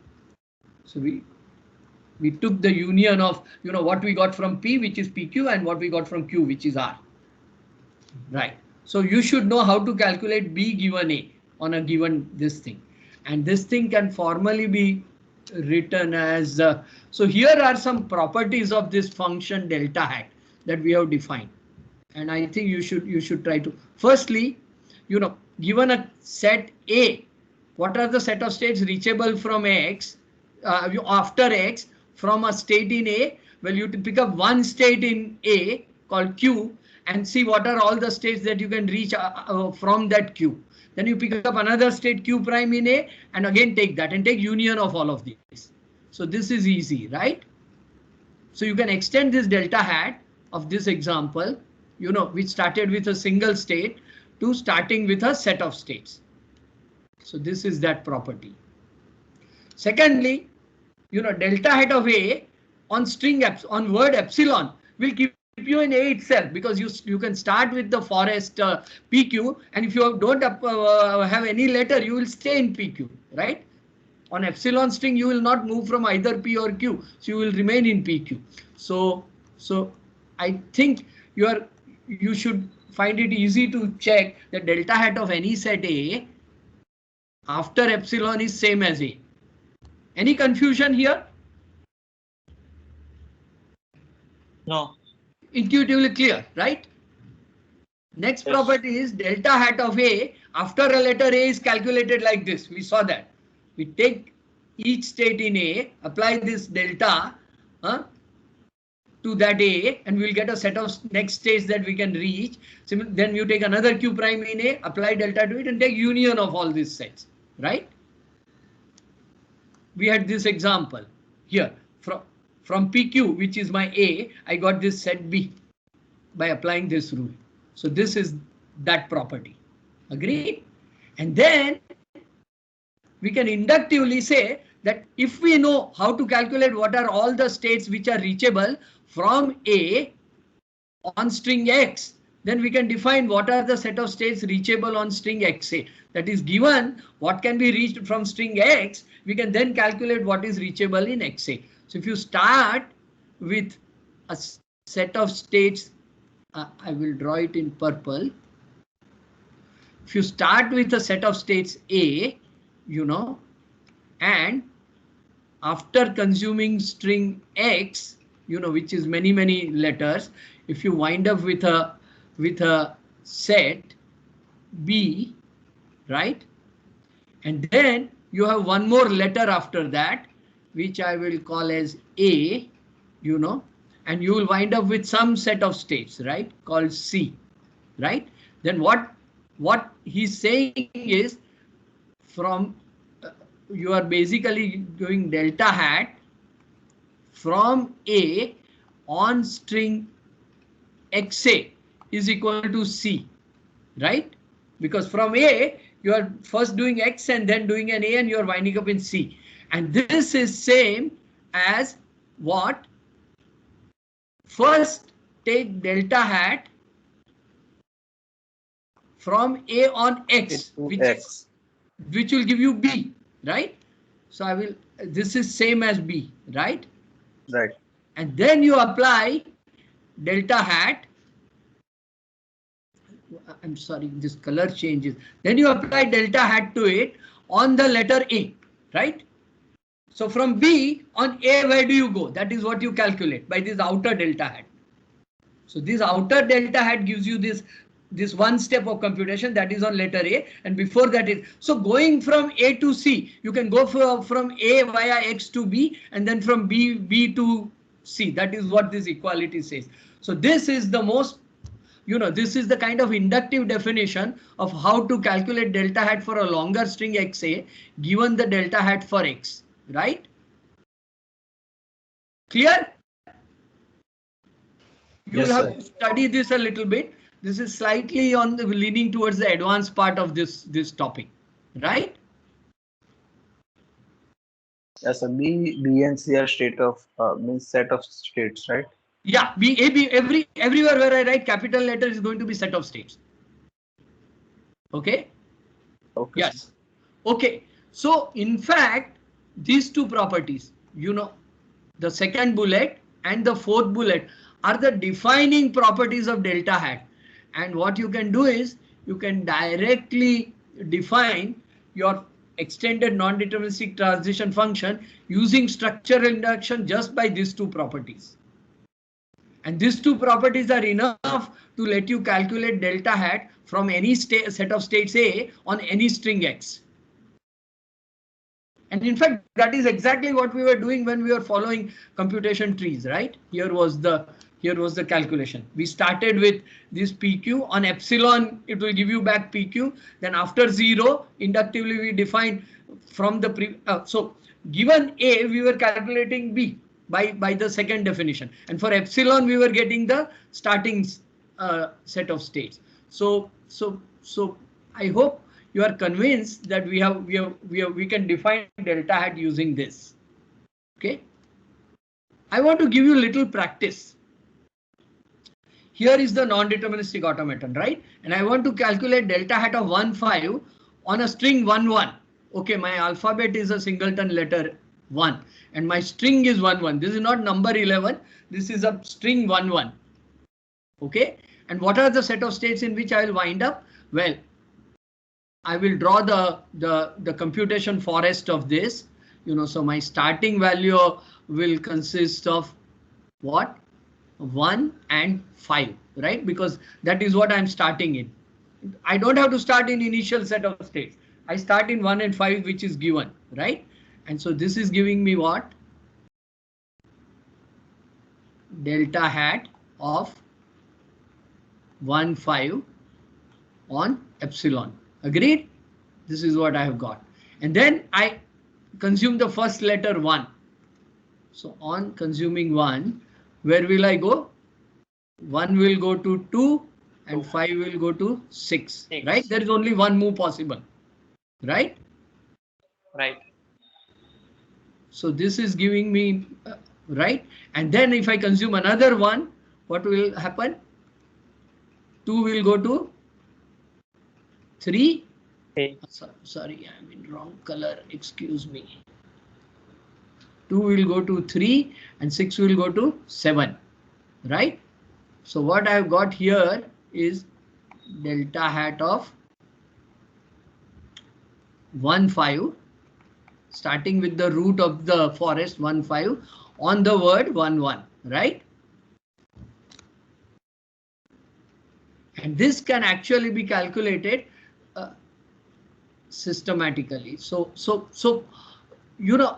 So we took the union of, you know, what we got from P, which is PQ, and what we got from Q, which is R, right? So you should know how to calculate B given A on a given this thing, and this thing can formally be written as so here are some properties of this function delta hat that we have defined, and I think you should try to, firstly, you know, given a set A, what are the set of states reachable from X after X from a state in A? Well, you to pick up one state in A called Q and see what are all the states that you can reach from that Q. Then you pick up another state Q prime in A and again take that and take union of all of these. So this is easy, right? So you can extend this delta hat of this example, you know, which started with a single state to starting with a set of states. So this is that property. Secondly, you know, delta hat of A on string on word epsilon will keep you in A itself, because you can start with the forest PQ, and if you don't have any letter, you will stay in PQ, right? On epsilon string, you will not move from either P or Q, so you will remain in PQ. So I think you should find it easy to check the delta hat of any set A after epsilon is same as A. Any confusion here? No. Intuitively clear, right? Next Yes. property is delta hat of A after a letter A is calculated like this. We saw that. We take each state in A, apply this delta to that A, and we'll get a set of next states that we can reach. Then you take another Q prime in A, apply delta to it, and take union of all these sets, right? We had this example here from PQ, which is my A, I got this set B by applying this rule. So this is that property. Agree? And then we can inductively say that if we know how to calculate what are all the states which are reachable from A on string X, then we can define what are the set of states reachable on string XA. That is, given what can be reached from string X, we can then calculate what is reachable in XA. So if you start with a set of states, I will draw it in purple. If you start with a set of states A, you know, and after consuming string X, you know, which is many letters, if you wind up with a set B, right? And then you have one more letter after that, which I will call as A, you know, and you will wind up with some set of states, right, called C, right? Then what he's saying is, from you are basically doing delta hat from A on string XA is equal to C, right? Because from A, you are first doing X and then doing an A, and you are winding up in C. And this is same as what? First take delta hat from A on X, which will give you B, right? So this is same as B, right? Right. And then you apply delta hat. I'm sorry, this color changes. Then you apply delta hat to it on the letter A, right? So from B on A, where do you go? That is what you calculate by this outer delta hat. So this outer delta hat gives you this one step of computation that is on letter A, and before that is, so going from A to C, you can go from A via X to B, and then from B to C. That is what this equality says. So this is the most, you know, this is the kind of inductive definition of how to calculate delta hat for a longer string XA given the delta hat for X, right? Clear? You Yes, will have sir. to study this a little bit. This is slightly on the leaning towards the advanced part of this topic, right? Yes, B and C are state of means set of states, right? Yeah, everywhere where I write capital letter is going to be set of states. Okay. Okay. Yes. Okay. So in fact, these two properties, you know, the second bullet and the fourth bullet are the defining properties of delta hat. And what you can do is you can directly define your extended non-deterministic transition function using structural induction just by these two properties. And these two properties are enough to let you calculate delta hat from any set of states A on any string X. And in fact, that is exactly what we were doing when we were following computation trees, right? Here was the Here was the calculation. We started with this PQ. On epsilon, it will give you back PQ. Then after 0, inductively we defined from the so given A, we were calculating B by the second definition. And for epsilon, we were getting the starting set of states. So I hope you are convinced that we can define delta hat using this. Okay. I want to give you a little practice. Here is the non-deterministic automaton, right? And I want to calculate delta hat of 1, 5 on a string 1, 1. Okay, my alphabet is a singleton letter 1 and my string is 1, 1. This is not number 11. This is a string 1, 1. Okay. And what are the set of states in which I will wind up? Well, I will draw the computation forest of this. So my starting value will consist of what? 1 and 5, right? Because that is what I'm starting in. I don't have to start in initial set of states. I start in 1 and 5, which is given, right? And so this is giving me what? Delta hat of 1, 5 on epsilon. Agreed? This is what I have got. And then I consume the first letter 1. So on consuming 1, where will I go? 1 will go to 2 and 5 will go to 6, right? There is only one move possible, right? Right. So this is giving me, right? And then if I consume another 1, what will happen? 2 will go to 3. Sorry, I'm in wrong color. Excuse me. 2 will go to 3 and 6 will go to 7, right? So what I've got here is delta hat of 1, 5, starting with the root of the forest 1, 5 on the word 1, 1, right? And this can actually be calculated systematically. So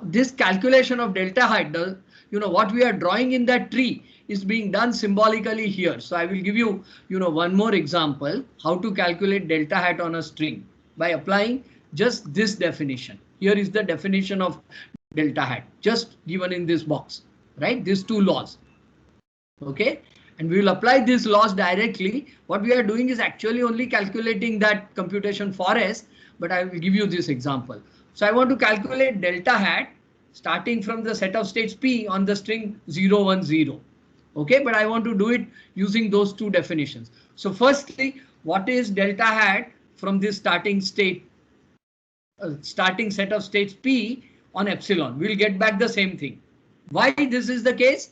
this calculation of delta height, what we are drawing in that tree is being done symbolically here. So I will give you, one more example how to calculate delta hat on a string by applying just this definition. Here is the definition of delta hat just given in this box, right? These two laws. Okay. And we will apply these laws directly. What we are doing is actually only calculating that computation forest, but I will give you this example. So I want to calculate delta hat starting from the set of states P on the string 0, 1, 0. Okay, but I want to do it using those two definitions. So firstly, what is delta hat from this starting state, starting set of states P on epsilon? We'll get back the same thing. Why this is the case?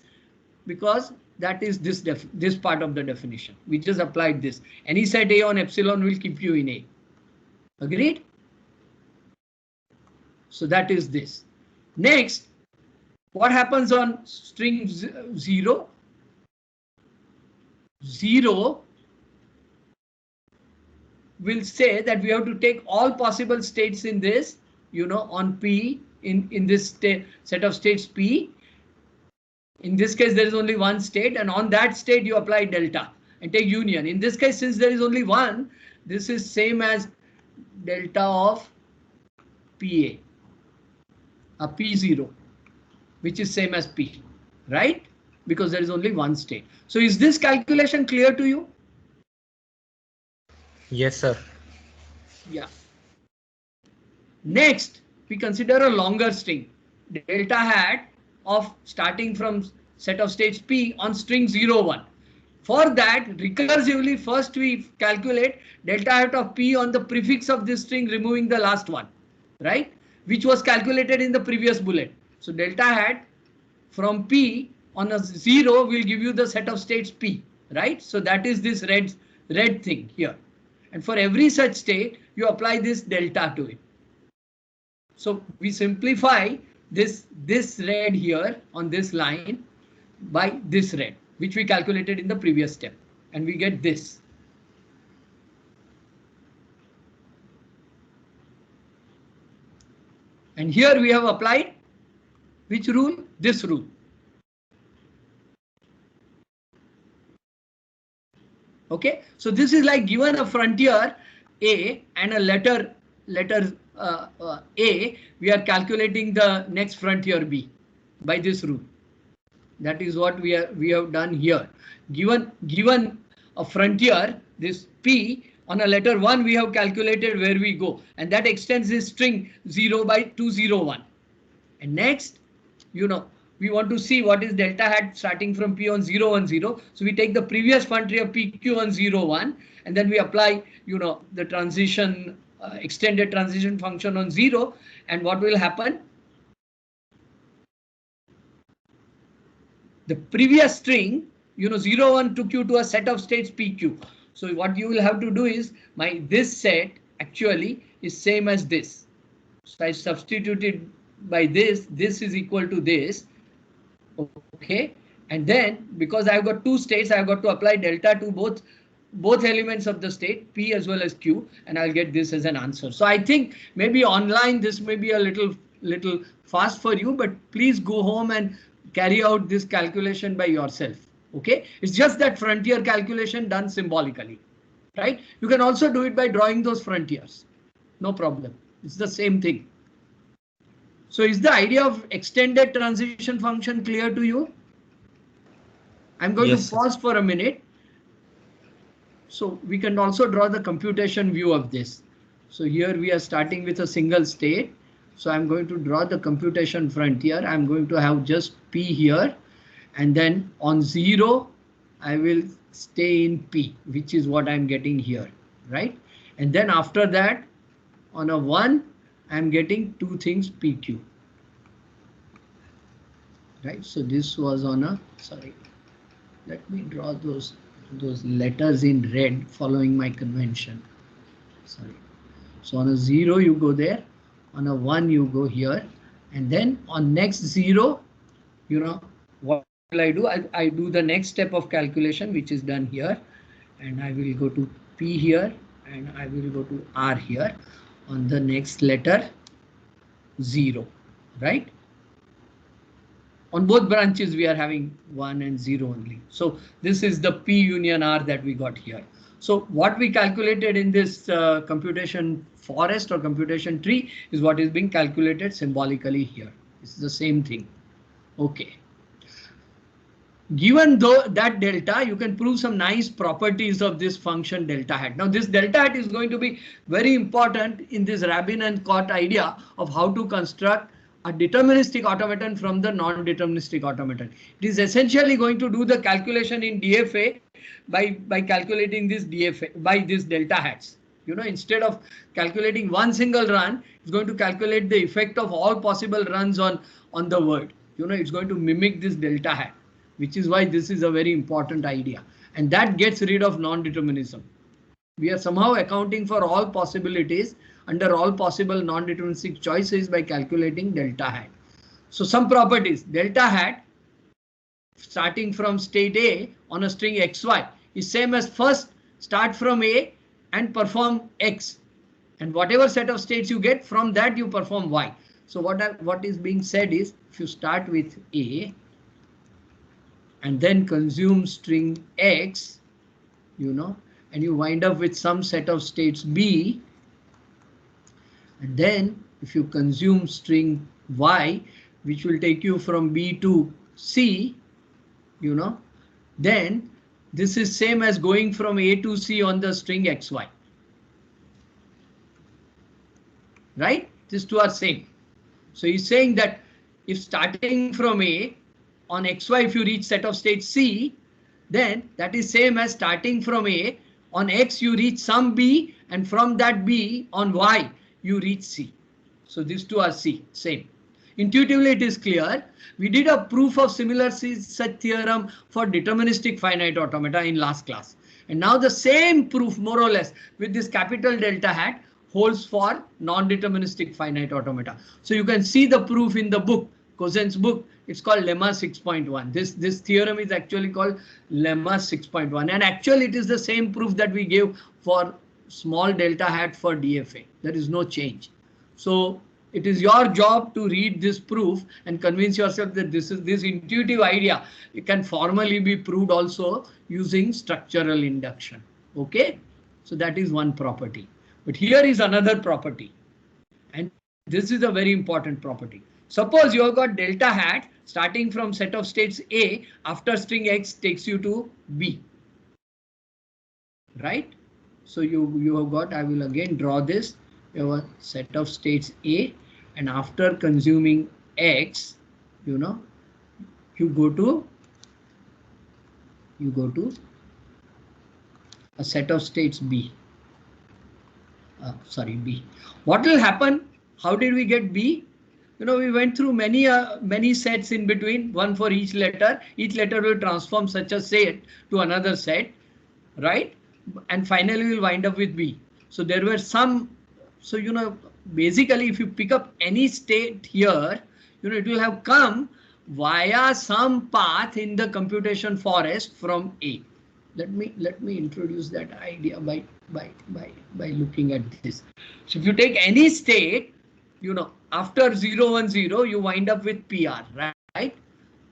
Because that is this part of the definition. We just applied this. Any set A on epsilon will keep you in A. Agreed? So that is this. Next, what happens on string 0? 0 will say that we have to take all possible states in this, on P in this set of states P. In this case, there is only one state, and on that state you apply delta and take union. In this case, since there is only one, this is same as delta of PA, a P0, which is same as P, right? Because there is only one state. So is this calculation clear to you? Yes, sir. Yeah. Next, we consider a longer string, delta hat of starting from set of states P on string 0, 1. For that, recursively, first we calculate delta hat of P on the prefix of this string, removing the last one, right? Which was calculated in the previous bullet. So delta hat from P on a 0 will give you the set of states P, right? So that is this red thing here. And for every such state, you apply this delta to it. So we simplify this red here on this line by this red, which we calculated in the previous step, and we get this. And here we have applied which rule? This rule. Okay, so this is like given a frontier A and a letter A, we are calculating the next frontier B by this rule. That is what we have done here. Given a frontier, this P, on a letter 1 we have calculated where we go, and that extends this string 0 by 201. And next, you know, we want to see what is delta hat starting from P on 010. So we take the previous frontier PQ on 01, and then we apply, you know, the transition extended transition function on 0, and what will happen? The previous string, you know, 01 took you to a set of states PQ. So what you will have to do is this set actually is same as this. So I substituted by this is equal to this. Okay, and then because I've got two states, I've got to apply delta to both elements of the state P as well as Q, and I'll get this as an answer. So I think maybe online this may be a little fast for you, but please go home and carry out this calculation by yourself. Okay, it's just that frontier calculation done symbolically, right? You can also do it by drawing those frontiers. No problem. It's the same thing. So is the idea of extended transition function clear to you? I'm going to pause for a minute. So we can also draw the computation view of this. So here we are starting with a single state. So I'm going to draw the computation frontier. I'm going to have just P here, and then on 0 I will stay in P, which is what I'm getting here, right? And then after that, on a 1 I'm getting two things PQ, right? So this was on a, sorry, let me draw those letters in red following my convention. Sorry. So on a 0 you go there, on a 1 you go here, and then on next 0, you know, what will I do? I do the next step of calculation, which is done here, and I will go to P here, and I will go to R here on the next letter 0, right? On both branches we are having 1 and 0 only. So this is the P union R that we got here. So what we calculated in this computation forest or computation tree is what is being calculated symbolically here. It's the same thing. Okay. Given though that delta, you can prove some nice properties of this function delta hat. Now this delta hat is going to be very important in this Rabin and Cott idea of how to construct a deterministic automaton from the non-deterministic automaton. It is essentially going to do the calculation in DFA by calculating this DFA by this delta hats. You know, instead of calculating one single run, it's going to calculate the effect of all possible runs on the word. You know, it's going to mimic this delta hat, which is why this is a very important idea. And that gets rid of non-determinism. We are somehow accounting for all possibilities under all possible non-deterministic choices by calculating delta hat. So some properties, delta hat starting from state A on a string xy is same as first start from A and perform X, and whatever set of states you get from that you perform Y. So what is being said is, if you start with A and then consume string X, you know, and you wind up with some set of states B, and then if you consume string Y, which will take you from B to C, you know, then this is same as going from A to C on the string XY. Right? These two are same. So he's saying that if starting from A on XY, if you reach set of state C, then that is same as starting from A on X, you reach some B, and from that B on Y, you reach C. So these two are same. Intuitively, it is clear. We did a proof of similar such theorem for deterministic finite automata in last class. And now the same proof, more or less, with this capital delta hat holds for non-deterministic finite automata. So you can see the proof in the book, Cosen's book. It's called Lemma 6.1. This theorem is actually called Lemma 6.1. And actually, it is the same proof that we gave for small delta hat for DFA. There is no change. So It is your job to read this proof and convince yourself that this intuitive idea. It can formally be proved also using structural induction. Okay, so that is one property. But here is another property, and this is a very important property. Suppose you have got delta hat starting from set of states A, after string X takes you to B. Right? So you have got, I will again draw this. You have a set of states A, and after consuming X, you know, you go to a set of states B. B. What will happen? How did we get B? You know, we went through many sets in between, one for each letter. Each letter will transform such a set to another set, right? And finally we'll wind up with B. So there were some, so you know, basically if you pick up any state here, you know, it will have come via some path in the computation forest from A. Let me introduce that idea by looking at this. So if you take any state, you know, after 0, 1, 0, you wind up with PR, right?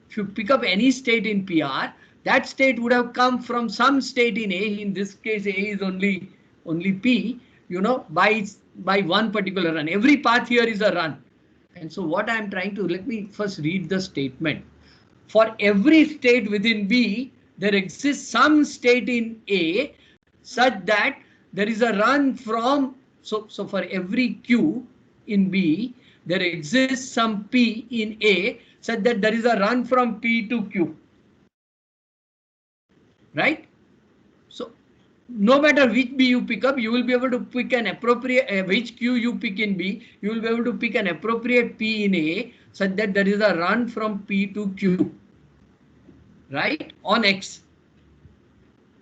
If you pick up any state in PR, that state would have come from some state in A. In this case, A is only P, you know, by one particular run. Every path here is a run. And so what I'm trying to, let me first read the statement. For every state within B, there exists some state in A such that there is a run from, so for every Q in B, there exists some P in A such that there is a run from P to Q. Right? So no matter which B you pick up, you will be able to pick an appropriate, which Q you pick in B, you will be able to pick an appropriate P in A such that there is a run from P to Q. Right? On X.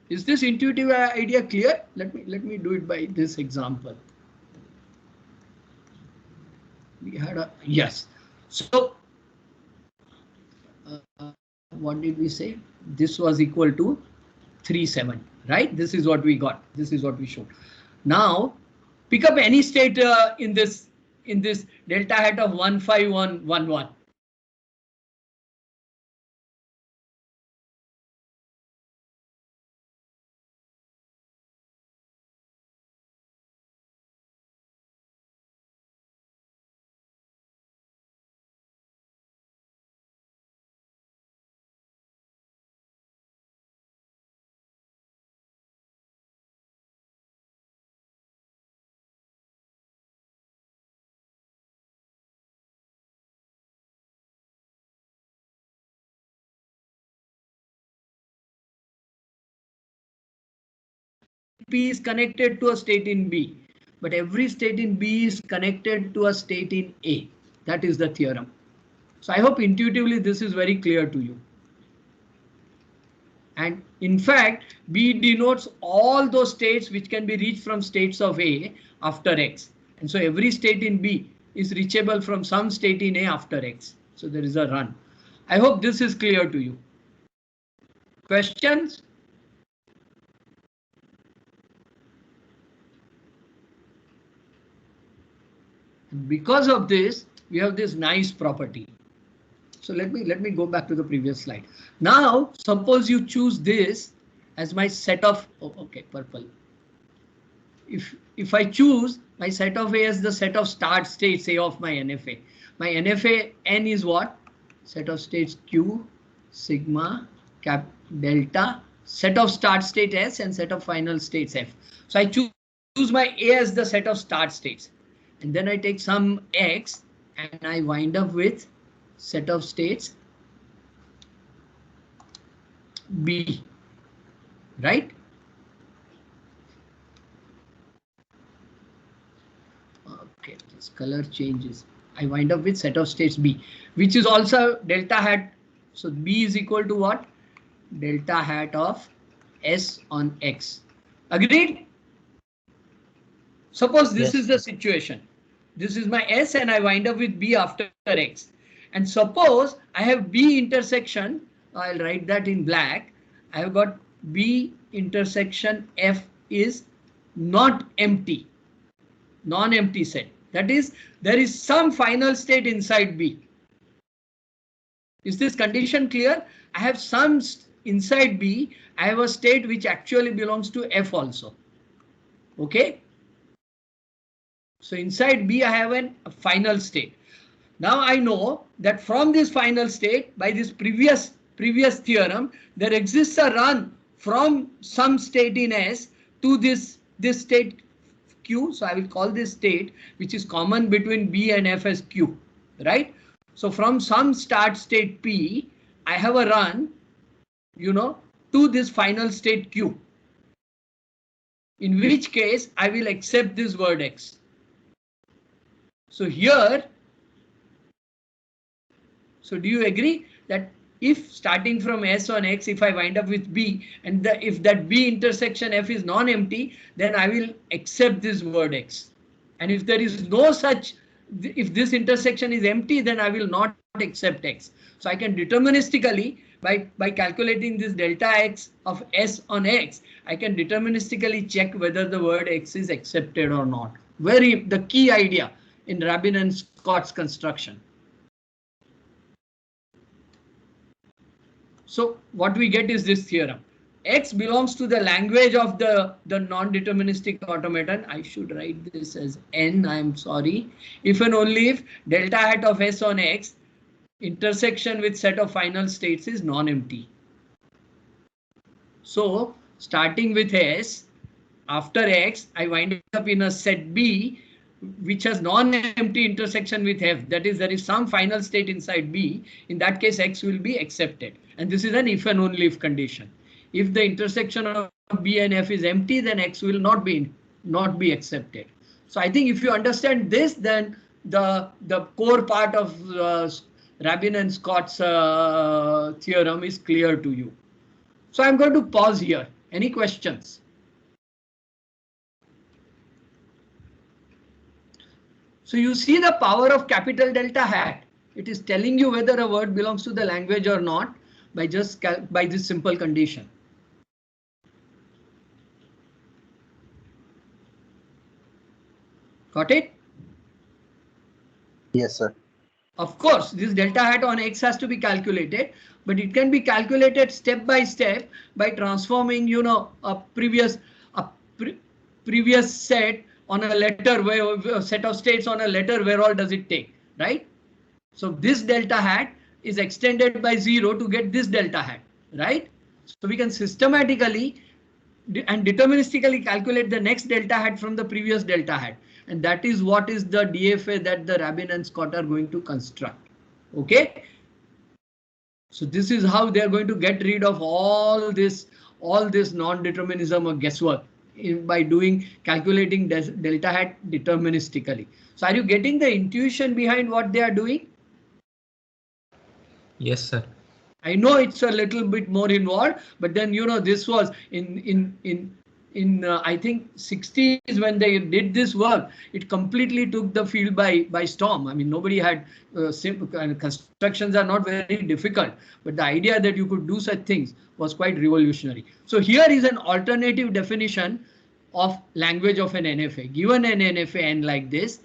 Is this intuitive idea clear? Let me do it by this example. We had a, yes. So what did we say? This was equal to 3, 7, right? This is what we got. This is what we showed. Now pick up any state in this delta hat of 1, 5, 1, 1, 1. P is connected to a state in B, but every state in B is connected to a state in A. That is the theorem. So I hope intuitively this is very clear to you. And in fact, B denotes all those states which can be reached from states of A after X. And so every state in B is reachable from some state in A after X. So there is a run. I hope this is clear to you. Questions? Because of this, we have this nice property. So let me go back to the previous slide. Now, suppose you choose this as my set of, oh, okay, purple. If I choose my set of A as the set of start states A of my NFA N is what? Set of states Q, sigma, cap, delta, set of start state S and set of final states F. So I choose my A as the set of start states. And then I take some X and I wind up with set of states B, right? Okay, this color changes. I wind up with set of states B, which is also delta hat. So B is equal to what? Delta hat of S on X. Agreed? Suppose this is the situation. This is my S and I wind up with B after X. And suppose I have B intersection, I'll write that in black. I have got B intersection F is not empty, non-empty set. That is, there is some final state inside B. Is this condition clear? I have some inside B. I have a state which actually belongs to F also. Okay. So inside B, I have a final state. Now I know that from this final state, by this previous theorem, there exists a run from some state in S to this state Q. So I will call this state which is common between B and F as Q, right? So from some start state P, I have a run, to this final state Q. In which case I will accept this word X. So here, so do you agree that if starting from S on X, if I wind up with B and if that B intersection F is non-empty, then I will accept this word X. And if there is no such, if this intersection is empty, then I will not accept X. So I can deterministically, by calculating this delta X of S on X, I can deterministically check whether the word X is accepted or not. The key idea in Rabin and Scott's construction. So what we get is this theorem. X belongs to the language of the non-deterministic automaton. I should write this as N, I'm sorry. If and only if delta hat of S on X intersection with set of final states is non-empty. So starting with S, after X, I wind up in a set B which has non-empty intersection with F. That is, there is some final state inside B. In that case, X will be accepted. And this is an if and only if condition. If the intersection of B and F is empty, then X will not be accepted. So I think if you understand this, then the core part of Rabin and Scott's theorem is clear to you. So I'm going to pause here. Any questions? So you see the power of capital delta hat. It is telling you whether a word belongs to the language or not by this simple condition. Got it? Yes, sir. Of course, this delta hat on X has to be calculated, but it can be calculated step by step by transforming, a previous set on a letter, where a set of states on a letter, where all does it take, right? So this delta hat is extended by 0 to get this delta hat, right? So we can systematically and deterministically calculate the next delta hat from the previous delta hat. And that is what is the DFA that the Rabin and Scott are going to construct. Okay. So this is how they are going to get rid of all this non-determinism or guesswork by calculating delta hat deterministically. So are you getting the intuition behind what they are doing? Yes, sir. I know it's a little bit more involved, but then this was in I think 60s when they did this work. It completely took the field by storm. I mean, nobody had constructions are not very difficult, but the idea that you could do such things was quite revolutionary. So here is an alternative definition of language of an NFA. Given an NFA n like this,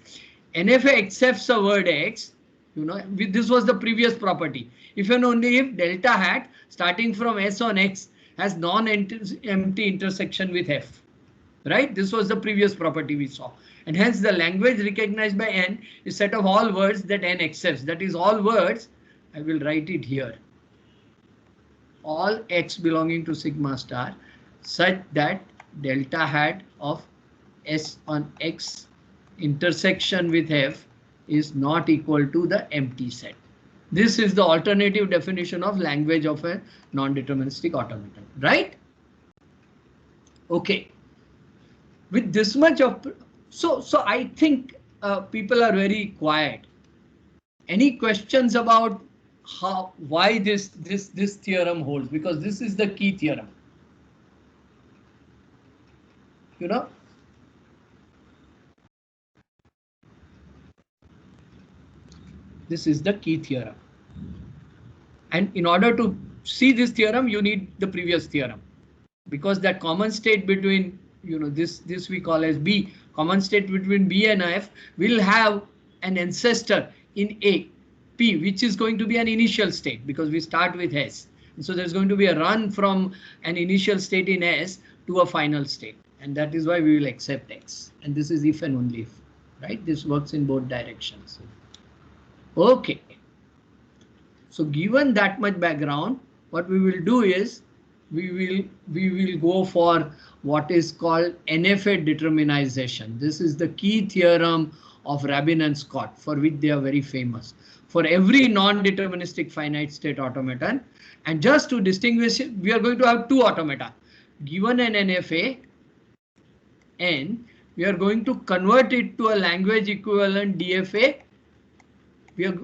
NFA accepts a word X. This was the previous property. If and only if delta hat starting from S on X has non-empty intersection with F, right? This was the previous property we saw. And hence the language recognized by N is set of all words that N accepts. That is all words. I will write it here. All X belonging to sigma star such that delta hat of S on X intersection with F is not equal to the empty set. This is the alternative definition of language of a non-deterministic automaton, right? Okay. With this much of, so I think people are very quiet. Any questions about why this theorem holds? Because this is the key theorem. This is the key theorem. And in order to see this theorem, you need the previous theorem, because that common state between, this we call as B common state between B and F, will have an ancestor in A, P, which is going to be an initial state because we start with S. And so there's going to be a run from an initial state in S to a final state. And that is why we will accept X. And this is if and only if, right? This works in both directions. Okay. So given that much background, what we will do is we will go for what is called NFA determinization. This is the key theorem of Rabin and Scott, for which they are very famous. For every non-deterministic finite state automaton, and just to distinguish it, we are going to have two automata. Given an NFA N, we are going to convert it to a language equivalent DFA. We are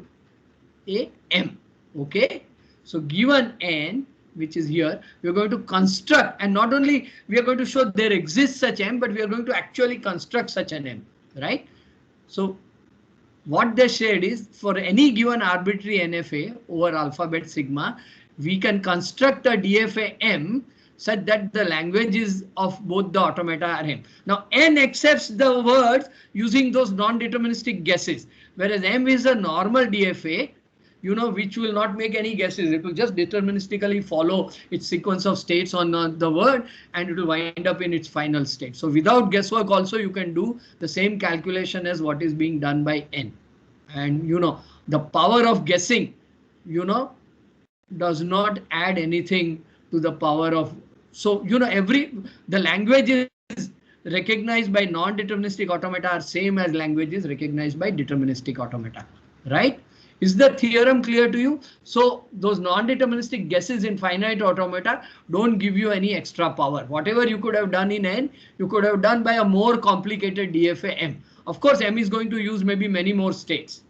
a M. Okay. So given N, which is here, we are going to construct, and not only we are going to show there exists such M, but we are going to actually construct such an M, right? So what they said is for any given arbitrary NFA over alphabet sigma, we can construct a DFA M such that the languages of both the automata are M. Now N accepts the words using those non-deterministic guesses, whereas M is a normal DFA, you know, which will not make any guesses. It will just deterministically follow its sequence of states on the word, and it will wind up in its final state. So without guesswork also you can do the same calculation as what is being done by N. And you know, the power of guessing, you know, does not add anything to the power of, so you know, the languages recognized by non-deterministic automata are same as languages recognized by deterministic automata, right? Is the theorem clear to you? So those non-deterministic guesses in finite automata don't give you any extra power. Whatever you could have done in N, you could have done by a more complicated DFA M. Of course, M is going to use maybe many more states.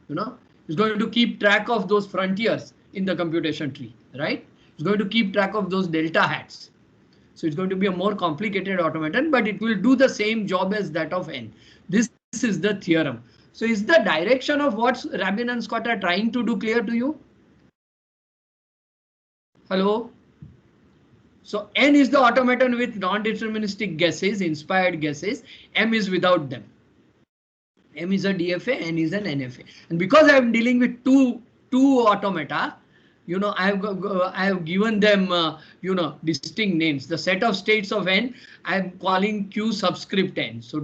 You know, it's going to keep track of those frontiers in the computation tree, right? It's going to keep track of those delta hats. So it's going to be a more complicated automaton, but it will do the same job as that of N. This is the theorem. So is the direction of what Rabin and Scott are trying to do clear to you? Hello? So N is the automaton with non-deterministic guesses, inspired guesses. M is without them. M is a DFA, N is an NFA. And because I am dealing with two automata, you know, I have given them, you know, distinct names. The set of states of N, I am calling Q subscript N. So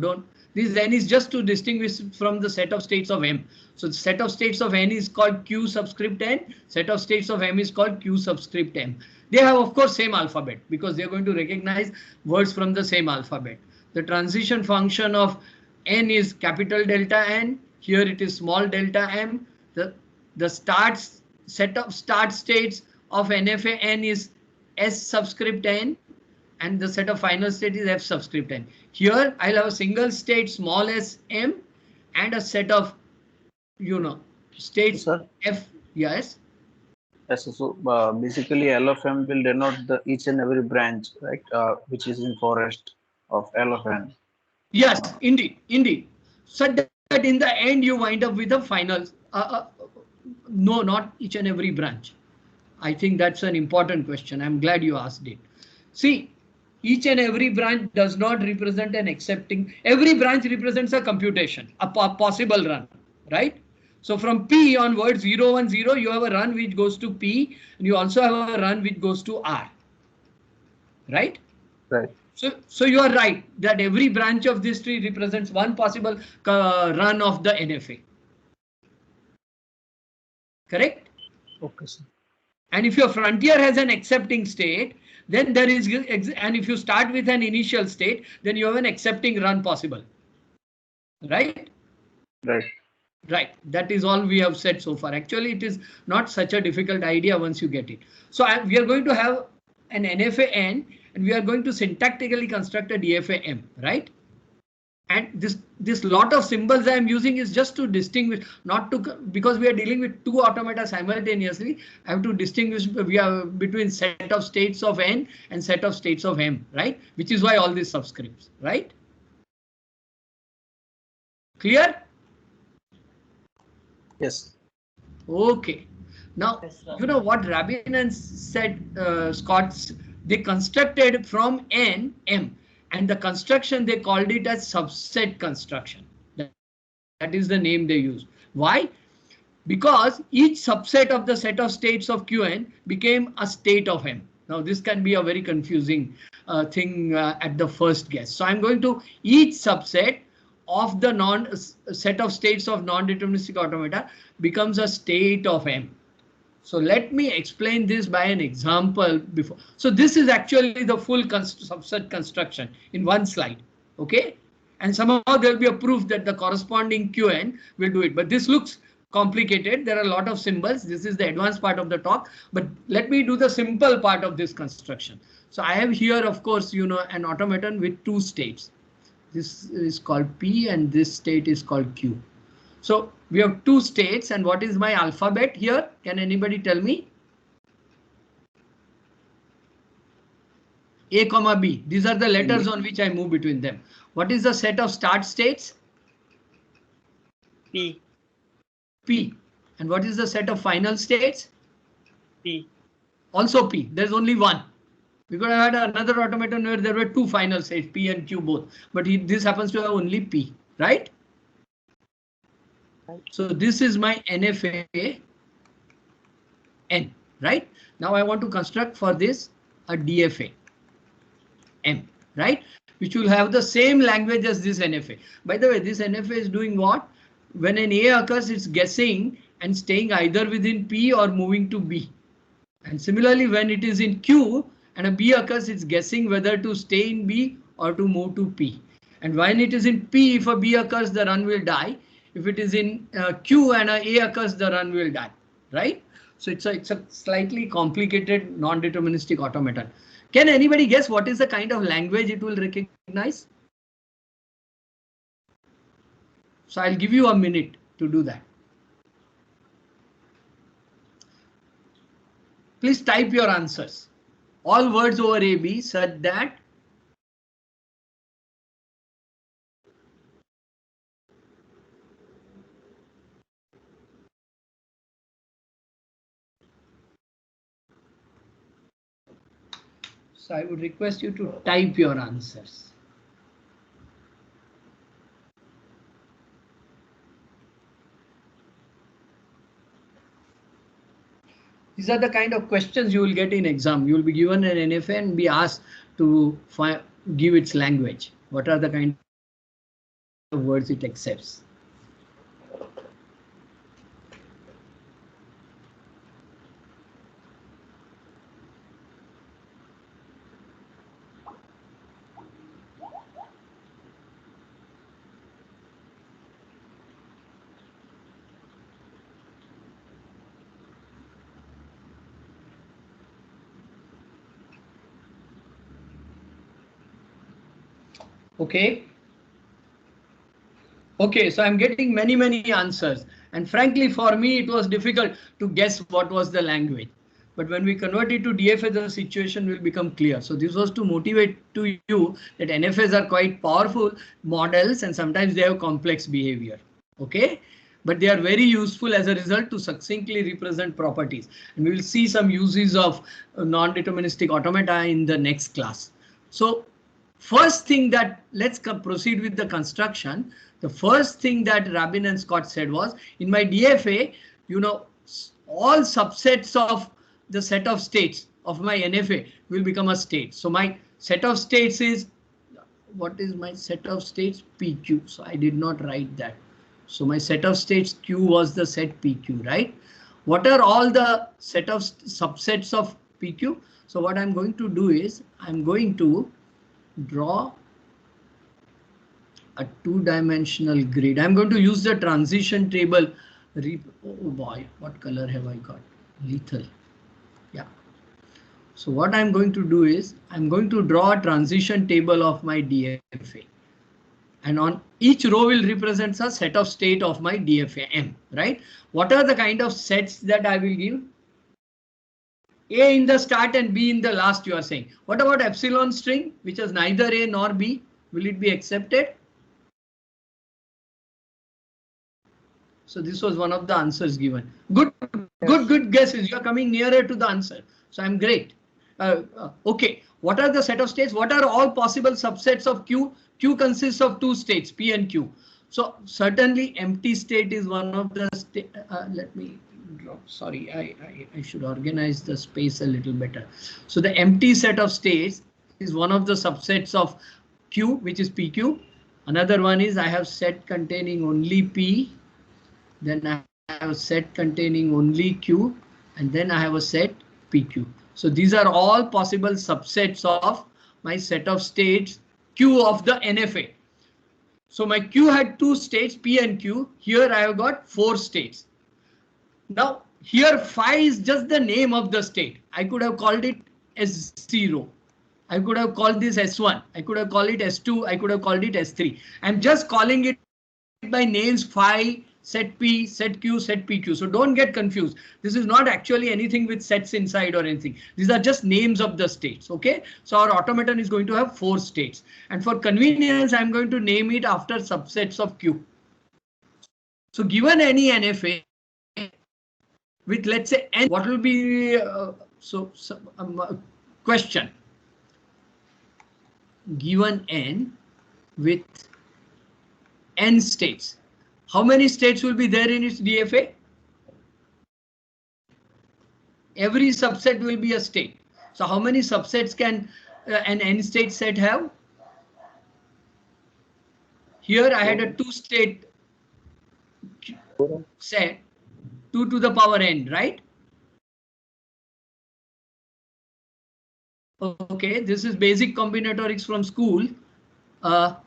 this N is just to distinguish from the set of states of M. So the set of states of N is called Q subscript N. Set of states of M is called Q subscript M. They have, of course, same alphabet because they are going to recognize words from the same alphabet. The transition function of N is capital delta N. Here it is small delta M. The set of start states of NFA N is S subscript N. And the set of final state is F subscript N. Here I'll have a single state small s M and a set of, you know, states. Sir? F. Yes. Yes. So basically L of M will denote the each and every branch, right? Which is in forest of L of N. Yes, indeed. So that in the end you wind up with a final. No, not each and every branch. I think that's an important question. I'm glad you asked it. See, each and every branch does not represent an accepting. Every branch represents a computation, a possible run, right? So from P onwards, 0, 1, 0, you have a run which goes to P, and you also have a run which goes to R, right? Right. So you are right that every branch of this tree represents one possible run of the NFA. Correct? Okay, sir. And if your frontier has an accepting state, then there is, and if you start with an initial state, then you have an accepting run possible. Right? Right. Right. That is all we have said so far. Actually, it is not such a difficult idea once you get it. So we are going to have an NFA N, and we are going to syntactically construct a DFA M, right? And this lot of symbols I am using is just to distinguish, not to, because we are dealing with two automata simultaneously. I have to distinguish between set of states of N and set of states of M, right? Which is why all these subscripts, right? Clear? Yes. Okay. Now, you know what Rabin and Scott, they constructed from N, M. And the construction, they called it as subset construction. That is the name they used. Why? Because each subset of the set of states of Qn became a state of M. Now this can be a very confusing thing at the first guess. So I'm going to each subset of the set of states of non-deterministic automata becomes a state of M. So let me explain this by an example before. So this is actually the full subset construction in one slide. OK, and somehow there will be a proof that the corresponding Qn will do it. But this looks complicated. There are a lot of symbols. This is the advanced part of the talk. But let me do the simple part of this construction. So I have here, of course, an automaton with two states. This is called P and this state is called Q. So we have two states, and what is my alphabet here? Can anybody tell me? A comma B. These are the letters on which I move between them. What is the set of start states? P. P. And what is the set of final states? P. Also P. There's only one. We could have had another automaton where there were two final states, P and Q both. But this happens to have only P, right? So this is my NFA N, right? Now I want to construct for this a DFA M, right? Which will have the same language as this NFA. By the way, this NFA is doing what? When an A occurs, it's guessing and staying either within P or moving to B. And similarly, when it is in Q and a B occurs, it's guessing whether to stay in B or to move to P. And when it is in P, if a B occurs, the run will die. If it is in Q and a A occurs, the run will die, right? So it's a slightly complicated non-deterministic automaton. Can anybody guess what is the kind of language it will recognize? So I'll give you a minute to do that. Please type your answers. All words over AB such that so I would request you to type your answers. These are the kind of questions you will get in exam. You will be given an NFA and be asked to give its language. What are the kind of words it accepts? Okay. Okay, so I'm getting many answers. And frankly, for me, it was difficult to guess what was the language. But when we convert it to DFA, the situation will become clear. So this was to motivate to you that NFAs are quite powerful models and sometimes they have complex behavior. Okay, but they are very useful as a result to succinctly represent properties. And we will see some uses of non-deterministic automata in the next class. So first thing that let's proceed with the construction. The first thing that Rabin and Scott said was in my DFA, all subsets of the set of states of my NFA will become a state. So my set of states is, what is my set of states? PQ. So I did not write that. So my set of states Q was the set PQ, right? What are all the set of subsets of PQ? So what I'm going to do is I'm going to draw a two-dimensional grid. I'm going to use the transition table. Oh boy, what color have I got? Lethal. Yeah. So what I'm going to do is I'm going to draw a transition table of my DFA. And on each row will represent a set of state of my DFA M, right? What are the kind of sets that I will give? A in the start and B in the last, you are saying. What about epsilon string, which is neither A nor B? Will it be accepted? So this was one of the answers given. Good guesses. You are coming nearer to the answer. So I'm great. Okay. What are the set of states? What are all possible subsets of Q? Q consists of two states, P and Q. So certainly empty state is one of the let me drop. Sorry, I should organize the space a little better. So the empty set of states is one of the subsets of Q, which is PQ. Another one is I have set containing only P. Then I have a set containing only Q, and then I have a set PQ. So these are all possible subsets of my set of states Q of the NFA. So my Q had two states, P and Q. Here I have got 4 states. Now here phi is just the name of the state. I could have called it S0. I could have called this S1. I could have called it S2. I could have called it S3. I'm just calling it by names phi, set P, set Q, set PQ. So don't get confused. This is not actually anything with sets inside or anything. These are just names of the states. OK, so our automaton is going to have 4 states. And for convenience, I'm going to name it after subsets of Q. So given any NFA with, let's say, n, what will be question? Given n with n states, how many states will be there in its DFA? Every subset will be a state. So how many subsets can an n state set have? Here I had a 2-state set, 2 to the power n, right? Okay, this is basic combinatorics from school.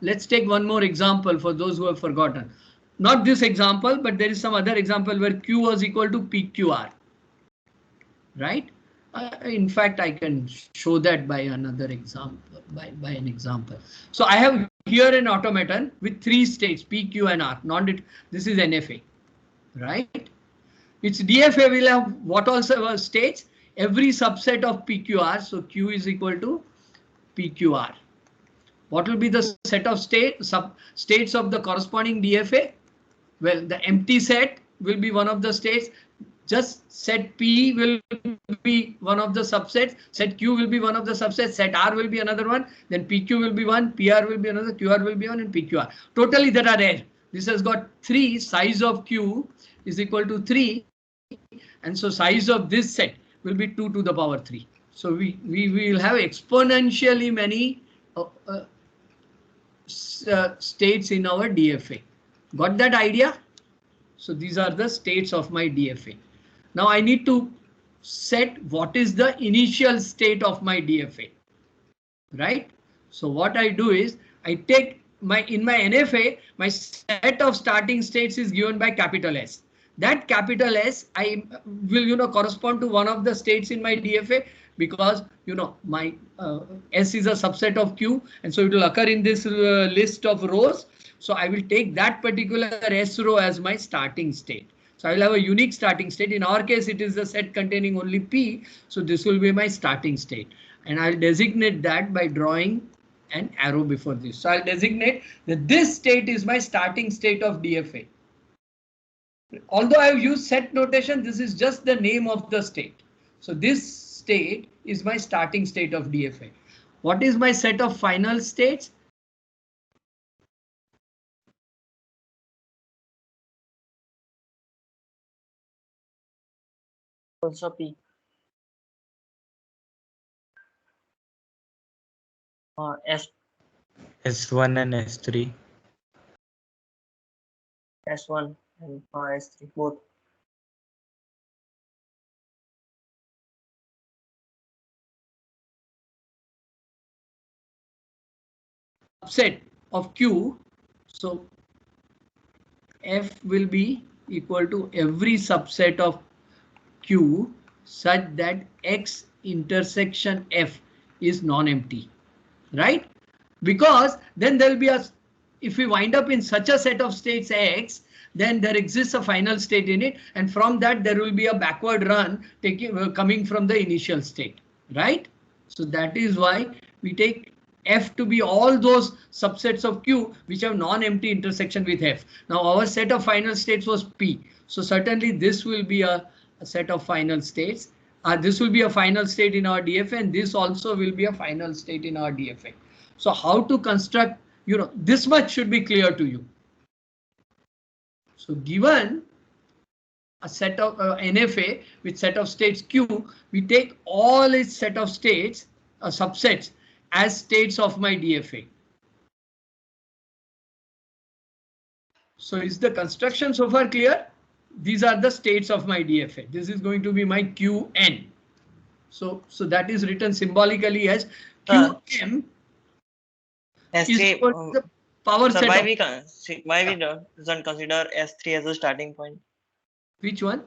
Let's take one more example for those who have forgotten. Not this example, but there is some other example where Q was equal to PQR. Right? In fact, I can show that by another example, by an example. So I have here an automaton with 3 states, P, Q, and R. This is NFA, right? Its DFA will have what also states? Every subset of PQR. So Q is equal to PQR. What will be the set of states of the corresponding DFA? Well, the empty set will be one of the states. Just set P will be one of the subsets. Set Q will be one of the subsets. Set R will be another one. Then PQ will be one. PR will be another. QR will be one, and PQR. Totally there are rare. This has got 3. Size of Q is equal to 3. And so size of this set will be 2 to the power 3. So we will have exponentially many states in our DFA. Got that idea? So these are the states of my DFA. Now I need to set what is the initial state of my DFA, right? So what I do is I take in my NFA, my set of starting states is given by capital S. That capital S I will correspond to one of the states in my DFA, because my S is a subset of Q, and so it will occur in this list of rows. So I will take that particular S row as my starting state. So I will have a unique starting state. In our case, it is a set containing only P. So this will be my starting state. And I'll designate that by drawing an arrow before this. So I'll designate that this state is my starting state of DFA. Although I have used set notation, this is just the name of the state. So this state is my starting state of DFA. What is my set of final states? Also P. S1 and S3. S1 and S3 both. Subset of Q. So F will be equal to every subset of Q such that X intersection F is non-empty, right? Because then there will be if we wind up in such a set of states X, then there exists a final state in it, and from that there will be a backward run coming from the initial state, right? So that is why we take F to be all those subsets of Q which have non-empty intersection with F. Now our set of final states was P. So certainly this will be a set of final states, This will be a final state in our DFA, and this also will be a final state in our DFA. So how to construct, this much should be clear to you. So given a set of NFA with set of states Q, we take all its set of states, subsets, as states of my DFA. So is the construction so far clear? These are the states of my DFA. This is going to be my Qn. So that is written symbolically as Qm is S3. the power So set. why we doesn't consider S3 as a starting point? Which one?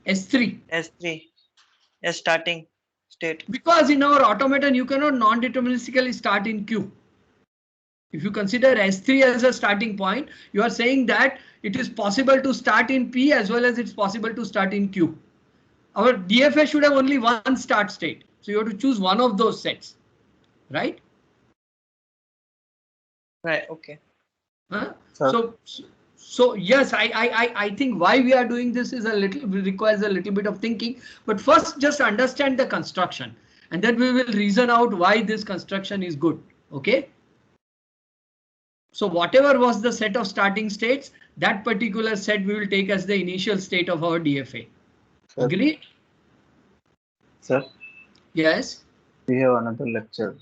S3. S3 as starting state. Because in our automaton you cannot non-deterministically start in Q. If you consider S3 as a starting point, you are saying that it is possible to start in P as well as it's possible to start in Q. Our DFA should have only one start state. So you have to choose one of those sets, right? Right. Okay. Huh? So yes, I think why we are doing this is requires a little bit of thinking. But first, just understand the construction, and then we will reason out why this construction is good. OK. So whatever was the set of starting states, that particular set we will take as the initial state of our DFA. Agree? Sir, Yes. we have another lecture.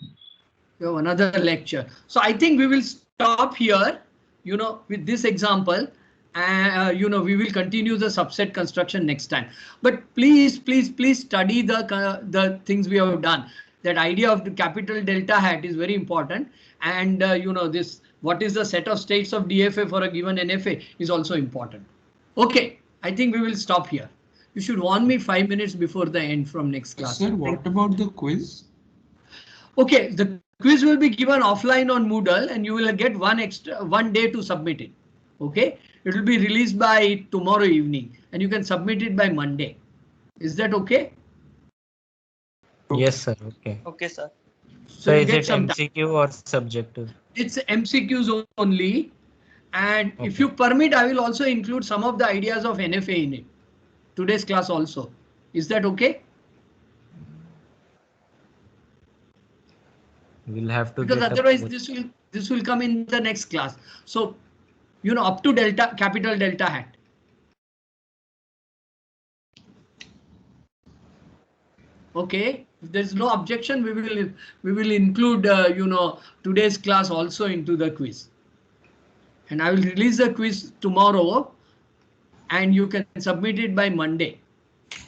We have another lecture. So I think we will stop here, with this example. And we will continue the subset construction next time. But please study the things we have done. That idea of the capital delta hat is very important. And this, what is the set of states of DFA for a given NFA is also important. OK, I think we will stop here. You should warn me 5 minutes before the end from next class. Sir, what about the quiz? OK, the quiz will be given offline on Moodle and you will get one day to submit it. OK, it will be released by tomorrow evening and you can submit it by Monday. Is that OK? Yes, sir. Okay. Okay, sir. So you is get it some MCQ or subjective? It's MCQs only. And if you permit, I will also include some of the ideas of NFA in it. Today's class also. Is that OK? We'll have to Because get otherwise this will come in the next class. So, up to capital delta hat. OK, if there's no objection, we will include today's class also into the quiz. And I will release the quiz tomorrow and you can submit it by Monday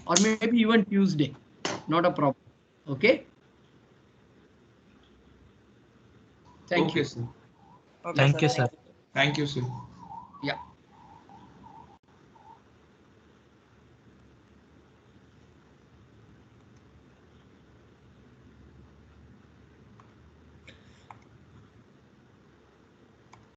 or maybe even Tuesday. Not a problem. OK. Thank you. Sir. Okay, Thank you, sir. Thank you, sir. Yeah.